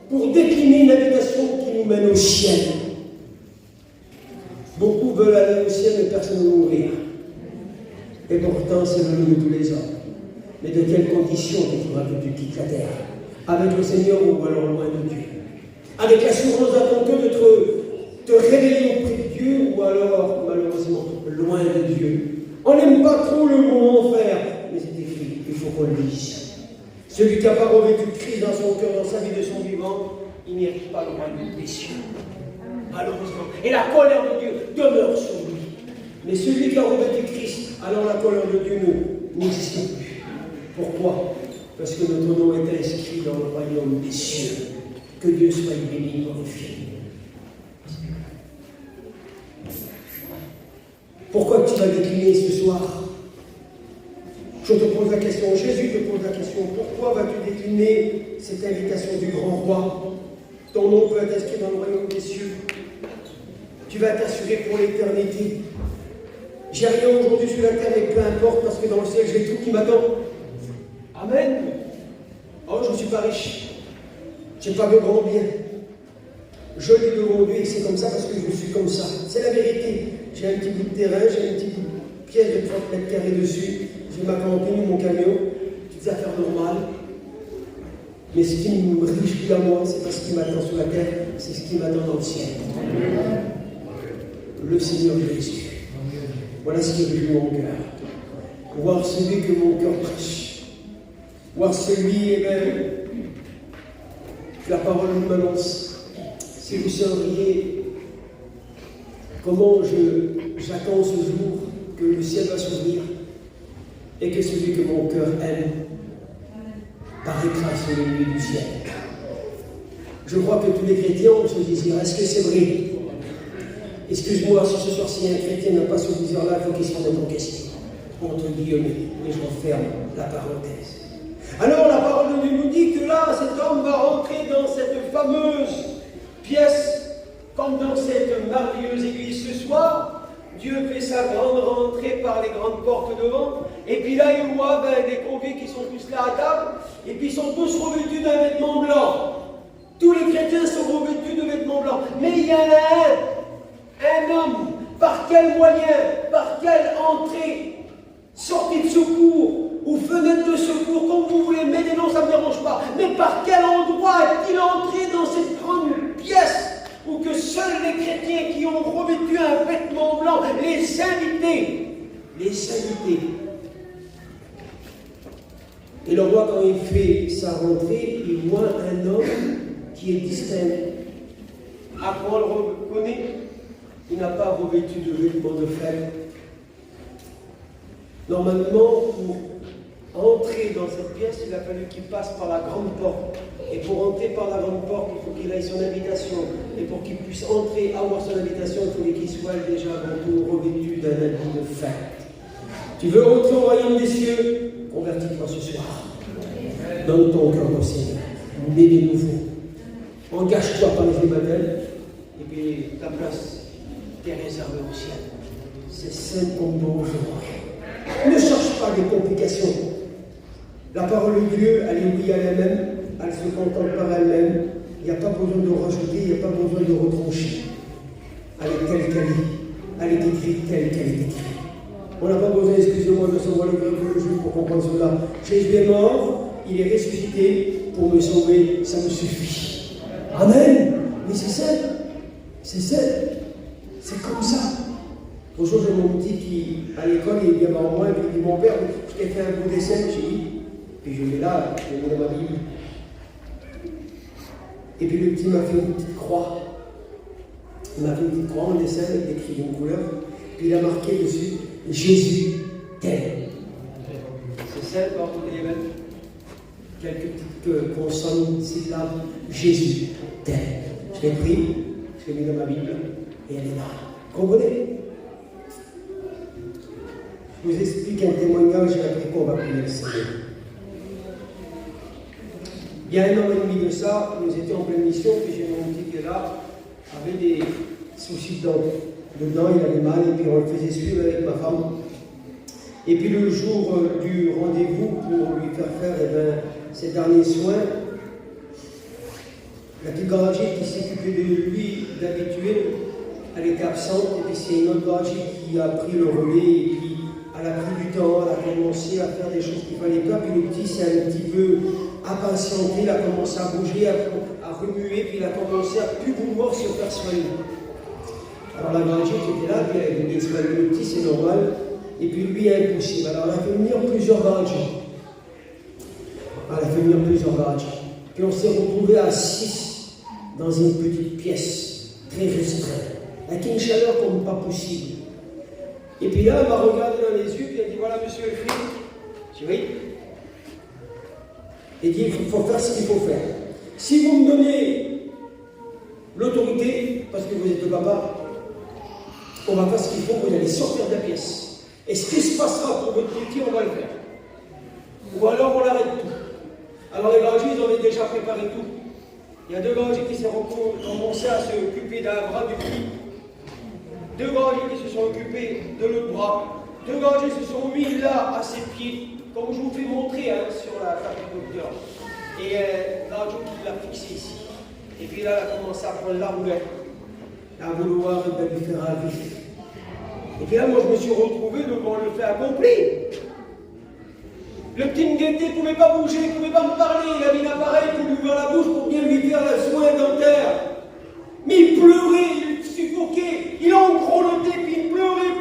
pour décliner une invitation qui nous mène au ciel. Beaucoup veulent aller au ciel, mais personne ne veut mourir. Et pourtant, c'est le lot de tous les hommes. Mais de quelles conditions il faudra que tu quittes la terre? Avec le Seigneur ou alors loin de Dieu? Avec l'assurance à ton cœur de te révéler auprès de Dieu ou alors, malheureusement, loin de Dieu? On n'aime pas trop le mot enfer, mais c'est écrit, il faut qu'on le dise. Celui qui n'a pas revêtu Christ dans son cœur, dans sa vie de son vivant, il n'y mérite pas le royaume des cieux. Malheureusement. Et la colère de Dieu demeure sur lui. Mais celui qui a revêtu Christ, alors la colère de Dieu n'existe plus. Pourquoi? Parce que notre nom est inscrit dans le royaume des cieux. Que Dieu soit béni, glorifié. Pourquoi tu vas décliner ce soir? Je te pose la question, Jésus te pose la question, pourquoi vas-tu décliner cette invitation du grand roi? Ton nom peut être inscrit dans le royaume des cieux. Tu vas t'assurer pour l'éternité. J'ai rien aujourd'hui sur la terre, mais peu importe, parce que dans le ciel, j'ai tout qui m'attend. Amen. Oh, je ne suis pas riche. Je n'ai pas de grand bien. Je l'ai devant Dieu et c'est comme ça parce que je suis comme ça. C'est la vérité. J'ai un petit bout de terrain, j'ai une petite pièce de 30 mètres carrés dessus. J'ai ma camping, mon camion, petites affaires normales. Mais ce qui me réjouit à moi, c'est pas ce qui m'attend sur la terre, c'est ce qui m'attend dans le ciel. Le Seigneur Jésus. Voilà ce qui réjouit mon cœur. Voir celui que mon cœur prêche. Voir celui, que la parole nous annonce. Si vous sauriez comment j'attends ce jour que le ciel va s'ouvrir et que celui que mon cœur aime paraîtra sur les nuits du ciel. Je crois que tous les chrétiens ont ce désir. Est-ce que c'est vrai? Excuse-moi, si ce soir, si un chrétien n'a pas ce désir-là, il faut qu'il se remette en question. Entre guillemets, et je referme la parenthèse. Alors, la parole de Dieu nous dit que là, cet homme va rentrer dans cette fameuse pièce, comme dans cette merveilleuse église ce soir. Dieu fait sa grande rentrée par les grandes portes devant. Et puis là, il voit des conviés qui sont tous là à table. Et puis ils sont tous revêtus d'un vêtement blanc. Tous les chrétiens sont revêtus de vêtements blancs. Mais il y en a un homme, par quel moyen, par quelle entrée, sortie de secours, ou fenêtre de secours, comme vous voulez, mais des noms, ça ne me dérange pas. Mais par quel endroit est-il entré dans cette grande pièce où que seuls les chrétiens qui ont revêtu un vêtement blanc, les invités. Et le roi, quand il fait sa rentrée, il voit un homme qui est distinct. À quoi on le reconnaît? Il n'a pas revêtu de vêtements de fête. Normalement, pour entrer dans cette pièce, il a fallu qu'il passe par la grande porte. Et pour entrer par la grande porte, il faut qu'il aille son invitation. Et pour qu'il puisse entrer, avoir son invitation, il faut qu'il soit déjà avant tout revêtu d'un habit de fête. Tu veux rentrer au royaume des cieux? Convertis-toi ce soir. Donne ton cœur au Seigneur. Né de nouveau. Engage-toi par les baptêmes. Et puis ta place t'est réservée au ciel. C'est simple comme bonjour. Ne cherche pas des complications. La parole de Dieu, elle est oui à elle-même. Elle se contente par elle-même. Il n'y a pas besoin de rajouter, il n'y a pas besoin de retrancher. Elle est telle qu'elle est. elle est écrite telle qu'elle est écrite. On n'a pas besoin, excusez-moi, de savoir le grec ou le juif pour comprendre cela. Jésus est mort, il est ressuscité pour me sauver, ça me suffit. Amen. Mais c'est simple, c'est comme ça. Bonjour, j'ai mon petit qui, à l'école, il vient voir moi et il dit, mon père, je t'ai fait un beau dessin, j'ai dit, puis je l'ai là, je l'ai mis dans ma Bible. Et puis le petit m'a fait une petite croix. Il m'a fait une petite croix en dessin avec écrit d'une couleur. Puis il a marqué dessus Jésus t'aime. C'est ça, par contre, quelques petites consonnes, syllabes. Jésus t'aime. Je l'ai pris, je l'ai mis dans ma Bible et elle est là. Comprenez? Je vous explique un témoignage et après quoi on va prier le Seigneur. Il y a 1 an et demi de ça, nous étions en pleine mission, puis j'ai mon petit qui est là, avait des soucis dedans, il avait mal, et puis on le faisait suivre avec ma femme. Et puis le jour du rendez-vous pour lui faire ces derniers soins, la petite garagiste qui s'occupait de lui d'habitude, elle était absente, et puis c'est une autre garagiste qui a pris le relais, et puis elle a pris du temps, elle a commencé à faire des choses qu'il ne fallait pas, puis le petit s'est un petit peu impatienté, il a commencé à bouger, à remuer, puis il a commencé à plus vouloir se faire soigner. Alors la garagiste était là, puis elle dit, le petit c'est normal, et puis lui impossible. Alors elle a fait venir plusieurs garagistes. Puis on s'est retrouvés à 6 dans une petite pièce, très restreinte, avec une chaleur comme pas possible. Et puis là, elle m'a regardé dans les yeux, puis elle dit, voilà, monsieur le flic. Je dis, oui. Elle dit, il faut faire ce qu'il faut faire. Si vous me donnez l'autorité, parce que vous êtes le papa, on va faire ce qu'il faut, vous allez sortir de la pièce. Et ce qui se passera pour votre petit, on va le faire. Ou alors on l'arrête tout. Alors les garagistes, ils avaient déjà préparé tout. Il y a 2 garagistes qui ont commencé à s'occuper d'un bras du petit. 2 garagistes qui se sont occupés de l'autre bras. 2 garagistes se sont mis là à ses pieds, comme je vous fais montrer sur la table du docteur. Et l'autre qui l'a fixé ici. Et puis là, elle a commencé à prendre la roulette, à vouloir lui faire un vif. Et puis là, moi, je me suis retrouvé devant le fait accompli. Le petit Nguété ne pouvait pas bouger, il ne pouvait pas me parler. Il avait un appareil pour lui ouvrir la bouche pour bien lui faire le soin dentaire. Mais il pleurait, il suffoquait, il engrolottait, puis il pleurait,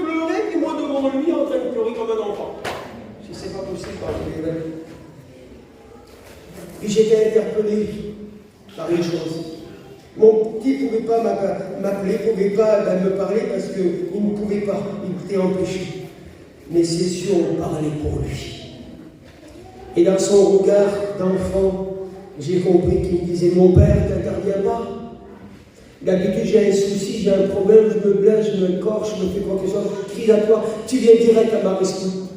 puis moi devant lui en train de pleurer comme un enfant. Je ne sais pas possible par les événements. Puis j'étais interpellé par une chose. Mon petit ne pouvait pas m'appeler, ne pouvait pas me parler parce qu'il ne pouvait pas, il était empêché. Mes sessions parlaient pour lui. Et dans son regard d'enfant, j'ai compris qu'il me disait, mon père, t'interviens pas. D'habitude, j'ai un souci, j'ai un problème, je me blesse, je me corche, je me fais quoi que ce soit, je crie à toi, tu viens direct à ma rescousse.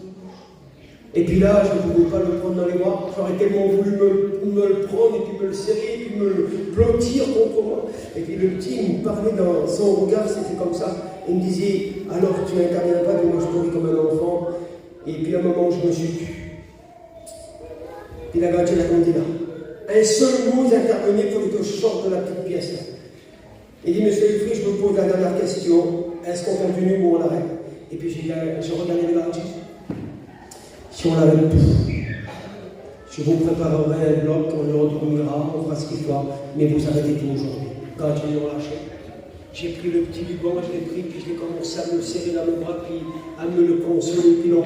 Et puis là, je ne pouvais pas le prendre dans les bras, j'aurais tellement voulu me le prendre, et puis me le serrer, et puis me le blottir contre moi. Et puis le petit, il me parlait dans son regard, c'était comme ça. Il me disait, alors tu n'interviens pas, puis moi je pleurais comme un enfant. Et puis à un moment, je me suis tué. Puis la gardien a compté là. Un seul mot intervenait pour que je sorte de la petite pièce là. Il dit, monsieur Lefry, je me pose la dernière question. Est-ce qu'on continue ou on arrête? Et puis j'ai regardé les gardien. Si on l'arrête tout, je vous préparerai un bloc, on le dormira, on fera ce qu'il faut, mais vous arrêtez tout aujourd'hui. Gardien nous lâché. J'ai pris le petit Lugon, je l'ai pris, puis je l'ai commencé à me le serrer dans le bras, puis à me le consoler, puis il n'en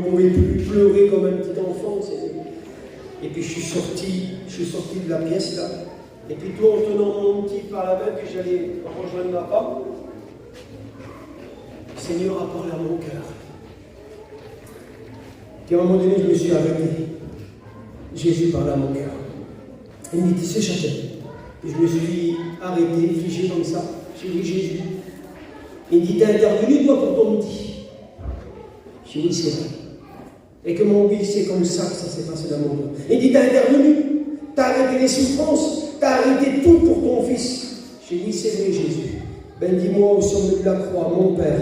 pouvait plus pleurer comme un petit enfant. Et puis je suis sorti de la pièce là. Et puis tout en tenant mon petit par la main, puis j'allais rejoindre ma femme. Le Seigneur a parlé à mon cœur. Puis à un moment donné, je me suis arrêté. Jésus parlait à mon cœur. Il me dit, c'est chacun. Et je me suis arrêté, figé comme ça. J'ai dit, Jésus. Il me dit, t'es intervenu toi pour ton petit. J'ai dit, oui, c'est vrai. Et que mon oui, c'est comme ça que ça s'est passé dans mon cœur. Il dit, t'as intervenu, t'as arrêté les souffrances, t'as arrêté tout pour ton fils. J'ai dit, c'est vrai, Jésus. Ben dis-moi au sommet de la croix, mon Père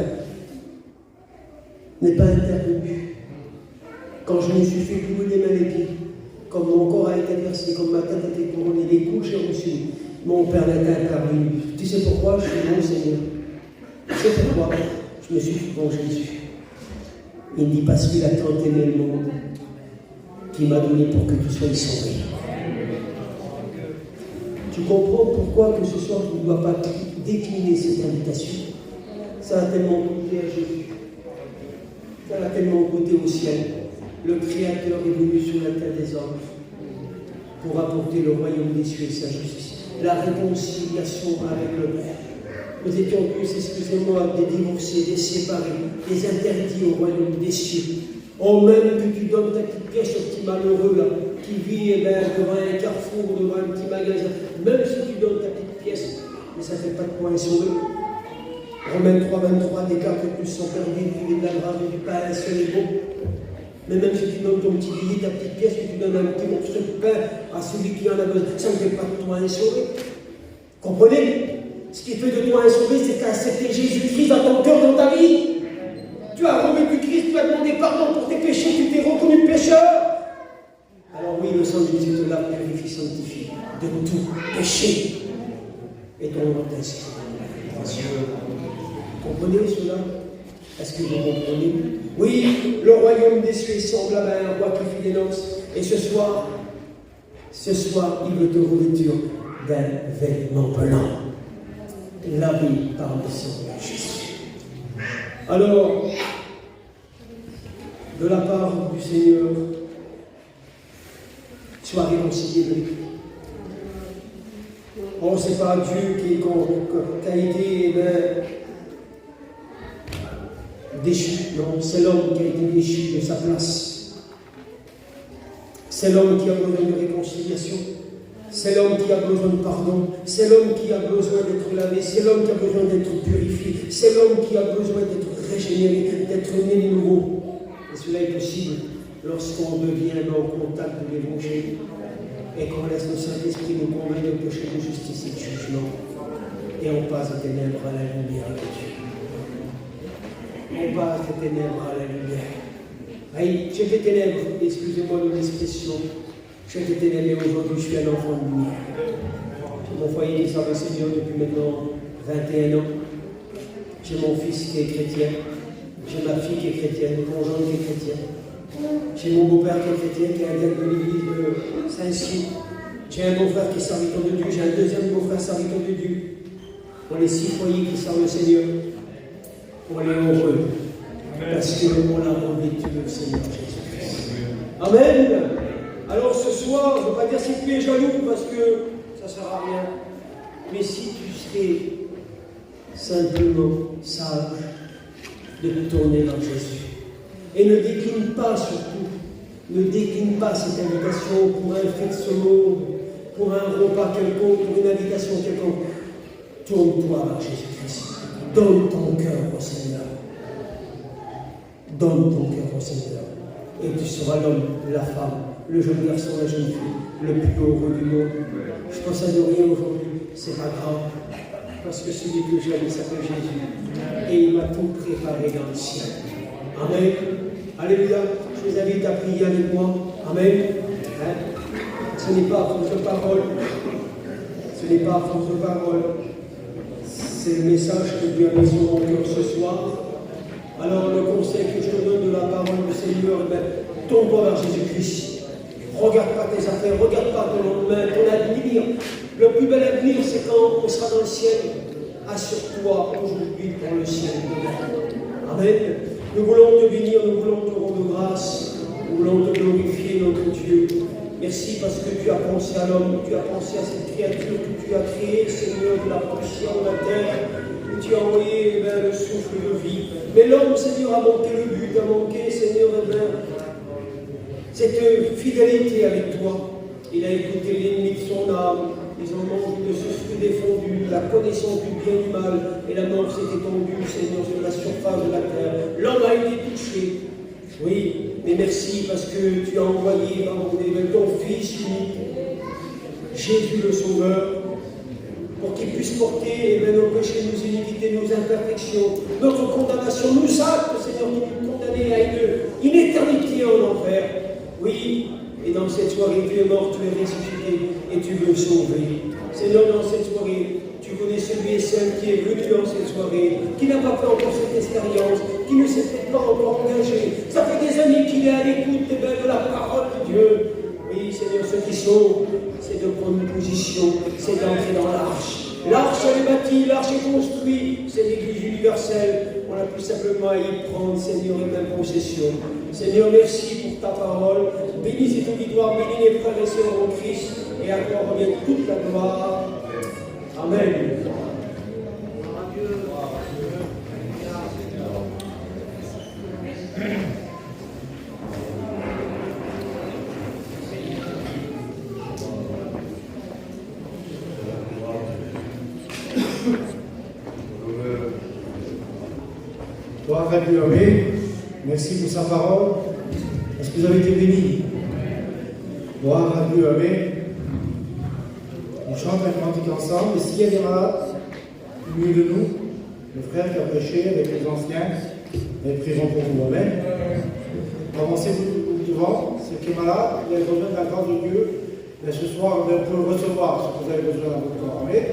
n'est pas intervenu. Quand je me suis fait clouer les mains et les pieds, comme mon corps a été percé, comme ma tête a été couronnée, les coups que j'ai reçus, mon Père n'est pas intervenu. Tu sais pourquoi? Je suis mon Seigneur. C'est pourquoi je me suis dit, bon Jésus, il dit parce qu'il a tant aimé le monde qu'il m'a donné pour que tu sois sauvé. Tu comprends pourquoi que ce soir tu ne dois pas décliner cette invitation. Ça a tellement coûté à Jésus. Ça a tellement coûté au ciel. Le Créateur est venu sur la terre des hommes pour apporter le royaume des cieux et sa justice. La réconciliation avec le Père. Nous étions tous, excusez-moi, des divorcés, des séparés, des interdits au royaume des cieux. Oh, même que tu donnes ta petite pièce au petit malheureux là, qui vit devant un carrefour, devant un petit magasin, même si tu donnes ta petite pièce, mais ça ne fait pas de point sauvé. Romains 3,23, des cas que plus sont perdus, du de la grâce et du pain, un seul est bon. Mais même si tu donnes ton petit billet, ta petite pièce, que tu donnes un petit morceau de pain à celui qui en a besoin, ça ne fait pas de toi un sauvé. Comprenez? Ce qui fait de toi un sauvé, c'est d'accepter Jésus-Christ dans ton cœur, dans ta vie. Tu as revêtu Christ, tu as demandé pardon pour tes péchés, tu t'es reconnu pécheur. Alors oui, le sang de Jésus te lave, purifie, sanctifie de tout péché. Et ton nom t'inscrit dans la vie. Comprenez cela? Est-ce que vous comprenez? Oui, le royaume des cieux est semblable à un roi qui fit des noces. Et ce soir, il veut te revêtir d'un vêtement blanc, lavé par le sang de Jésus. Alors, de la part du Seigneur, sois réconcilié avec lui. Oh, c'est pas Dieu qui a été déchu, non, c'est l'homme qui a été déchu de sa place. C'est l'homme qui a besoin de réconciliation. C'est l'homme qui a besoin de pardon. C'est l'homme qui a besoin d'être lavé. C'est l'homme qui a besoin d'être purifié. C'est l'homme qui a besoin d'être régénéré, d'être né de nouveau. Et cela est possible lorsqu'on devient au contact de l'Évangile et qu'on laisse le Saint-Esprit nous convaincre de péché, de justice et de jugement. Et on passe des ténèbres à la lumière de Dieu. On passe des ténèbres à la lumière. Aïe, j'ai des ténèbres, excusez-moi de l'expression. J'ai des ténèbres et aujourd'hui je suis un enfant de lumière. Mon foyer est servi au Seigneur depuis maintenant 21 ans. J'ai mon fils qui est chrétien. J'ai ma fille qui est chrétienne, mon conjoint qui est chrétien. J'ai mon beau-père qui est chrétien, qui est un diacre de l'église de Saint-Cyr. J'ai un beau-frère qui est serviteur de Dieu. J'ai un deuxième beau-frère serviteur de Dieu. On est 6 foyers qui servent le Seigneur. On est heureux. Parce qu'on a revêtu le Seigneur Jésus-Christ. Amen. Alors ce soir, je ne veux pas dire si tu es jaloux parce que ça ne sert à rien. Mais si tu serais simplement sage de te tourner vers Jésus. Et ne décline pas surtout, ne décline pas cette invitation pour un fait de ce monde, pour un repas quelconque, pour une invitation quelconque. Tourne-toi vers Jésus-Christ. Donne ton cœur au Seigneur. Donne ton cœur au Seigneur. Et tu seras l'homme, la femme, le jeune garçon, la jeune fille, le plus heureux du monde. Je ne possède rien aujourd'hui, c'est pas grave. Parce que celui que j'aime, il s'appelle Jésus. Et il m'a tout préparé dans le ciel. Amen. Alléluia. Je vous invite à prier avec moi. Amen. Hein? Ce n'est pas à force de parole. Ce n'est pas à force de parole. C'est le message que Dieu a mis sur mon cœur ce soir. Alors le conseil que je te donne de la parole du Seigneur, tourne-toi vers Jésus-Christ. Regarde pas tes affaires, regarde pas ton lendemain, ton avenir. Le plus bel avenir, c'est quand on sera dans le ciel. Assure-toi aujourd'hui pour le ciel. Amen. Nous voulons te bénir, nous voulons te rendre grâce, nous voulons te glorifier, notre Dieu. Merci parce que tu as pensé à l'homme, tu as pensé à cette créature que tu as créée, Seigneur, de la poussière de la terre, où tu as envoyé le souffle de vie. Mais l'homme, Seigneur, a manqué le but, a manqué, Seigneur, cette fidélité avec toi. Il a écouté l'ennemi de son âme. Ils ont mangé de ce fruit défendu, la connaissance du bien et du mal, et la mort s'est étendue, Seigneur, sur la surface de la terre. L'homme a été touché. Oui, mais merci parce que tu as envoyé ton Fils unique, Jésus le Sauveur, pour qu'il puisse porter nos péchés, nos iniquités, nos imperfections, notre condamnation, nos actes, Seigneur, qui nous condamnent à une éternité en enfer. Oui, et dans cette soirée, tu es mort, tu es ressuscité, et tu veux sauver. Seigneur, dans cette soirée, tu connais celui et celle qui est venu en cette soirée, qui n'a pas fait encore cette expérience, qui ne s'est peut-être pas encore engagé. Ça fait des années qu'il est à l'écoute de la parole de Dieu. Oui, Seigneur, ceux qui sont, c'est de prendre une position, c'est d'entrer dans l'arche. L'arche, elle est bâtie, l'arche est construite, c'est l'Église universelle. On a plus simplement à y prendre, Seigneur, et même possession. Seigneur, merci pour ta parole. Bénis cet auditoire, bénis les frères et sœurs en Christ, et à toi revient toute la gloire. Amen. Gloire à Dieu, amen. Merci pour sa parole. Est-ce que vous avez été bénis? Gloire à Dieu, amen. On chante un cantique ensemble. Et s'il y a des malades au milieu de nous, le frère qui a prêché avec les anciens, ils prieront pour vous, amen. Avancez devant, ceux qui est malade, il a besoin de la grâce de Dieu. Mais ce soir, vous pouvez recevoir ce que vous avez besoin dans votre corps, amen.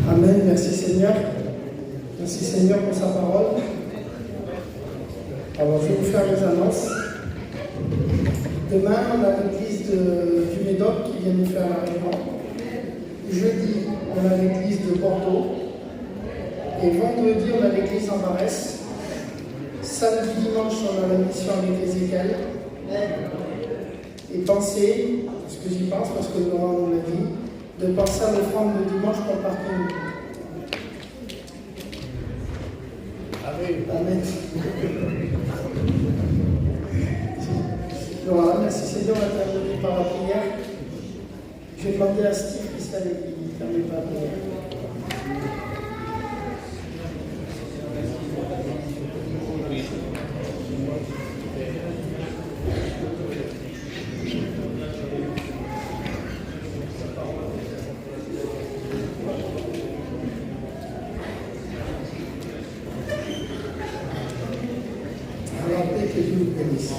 Amen, merci Seigneur. Merci Seigneur pour sa parole. Alors je vais vous faire les annonces. Demain, on a l'église du Médoc qui vient nous faire la réunion. Jeudi, on a l'église de Bordeaux. Et vendredi, on a l'église en Varese. Samedi, dimanche, on a la mission avec Ézéchiel. Et pensez, ce que j'y pense, parce que Laurent nous l'a dit, de penser à l'offrande le dimanche pour le parking. Amen. Voilà, merci Seigneur, on va terminer par la prière. Je vais demander à Steve qui s'est avec lui, qui termine par la prière. Que Dieu vous bénisse.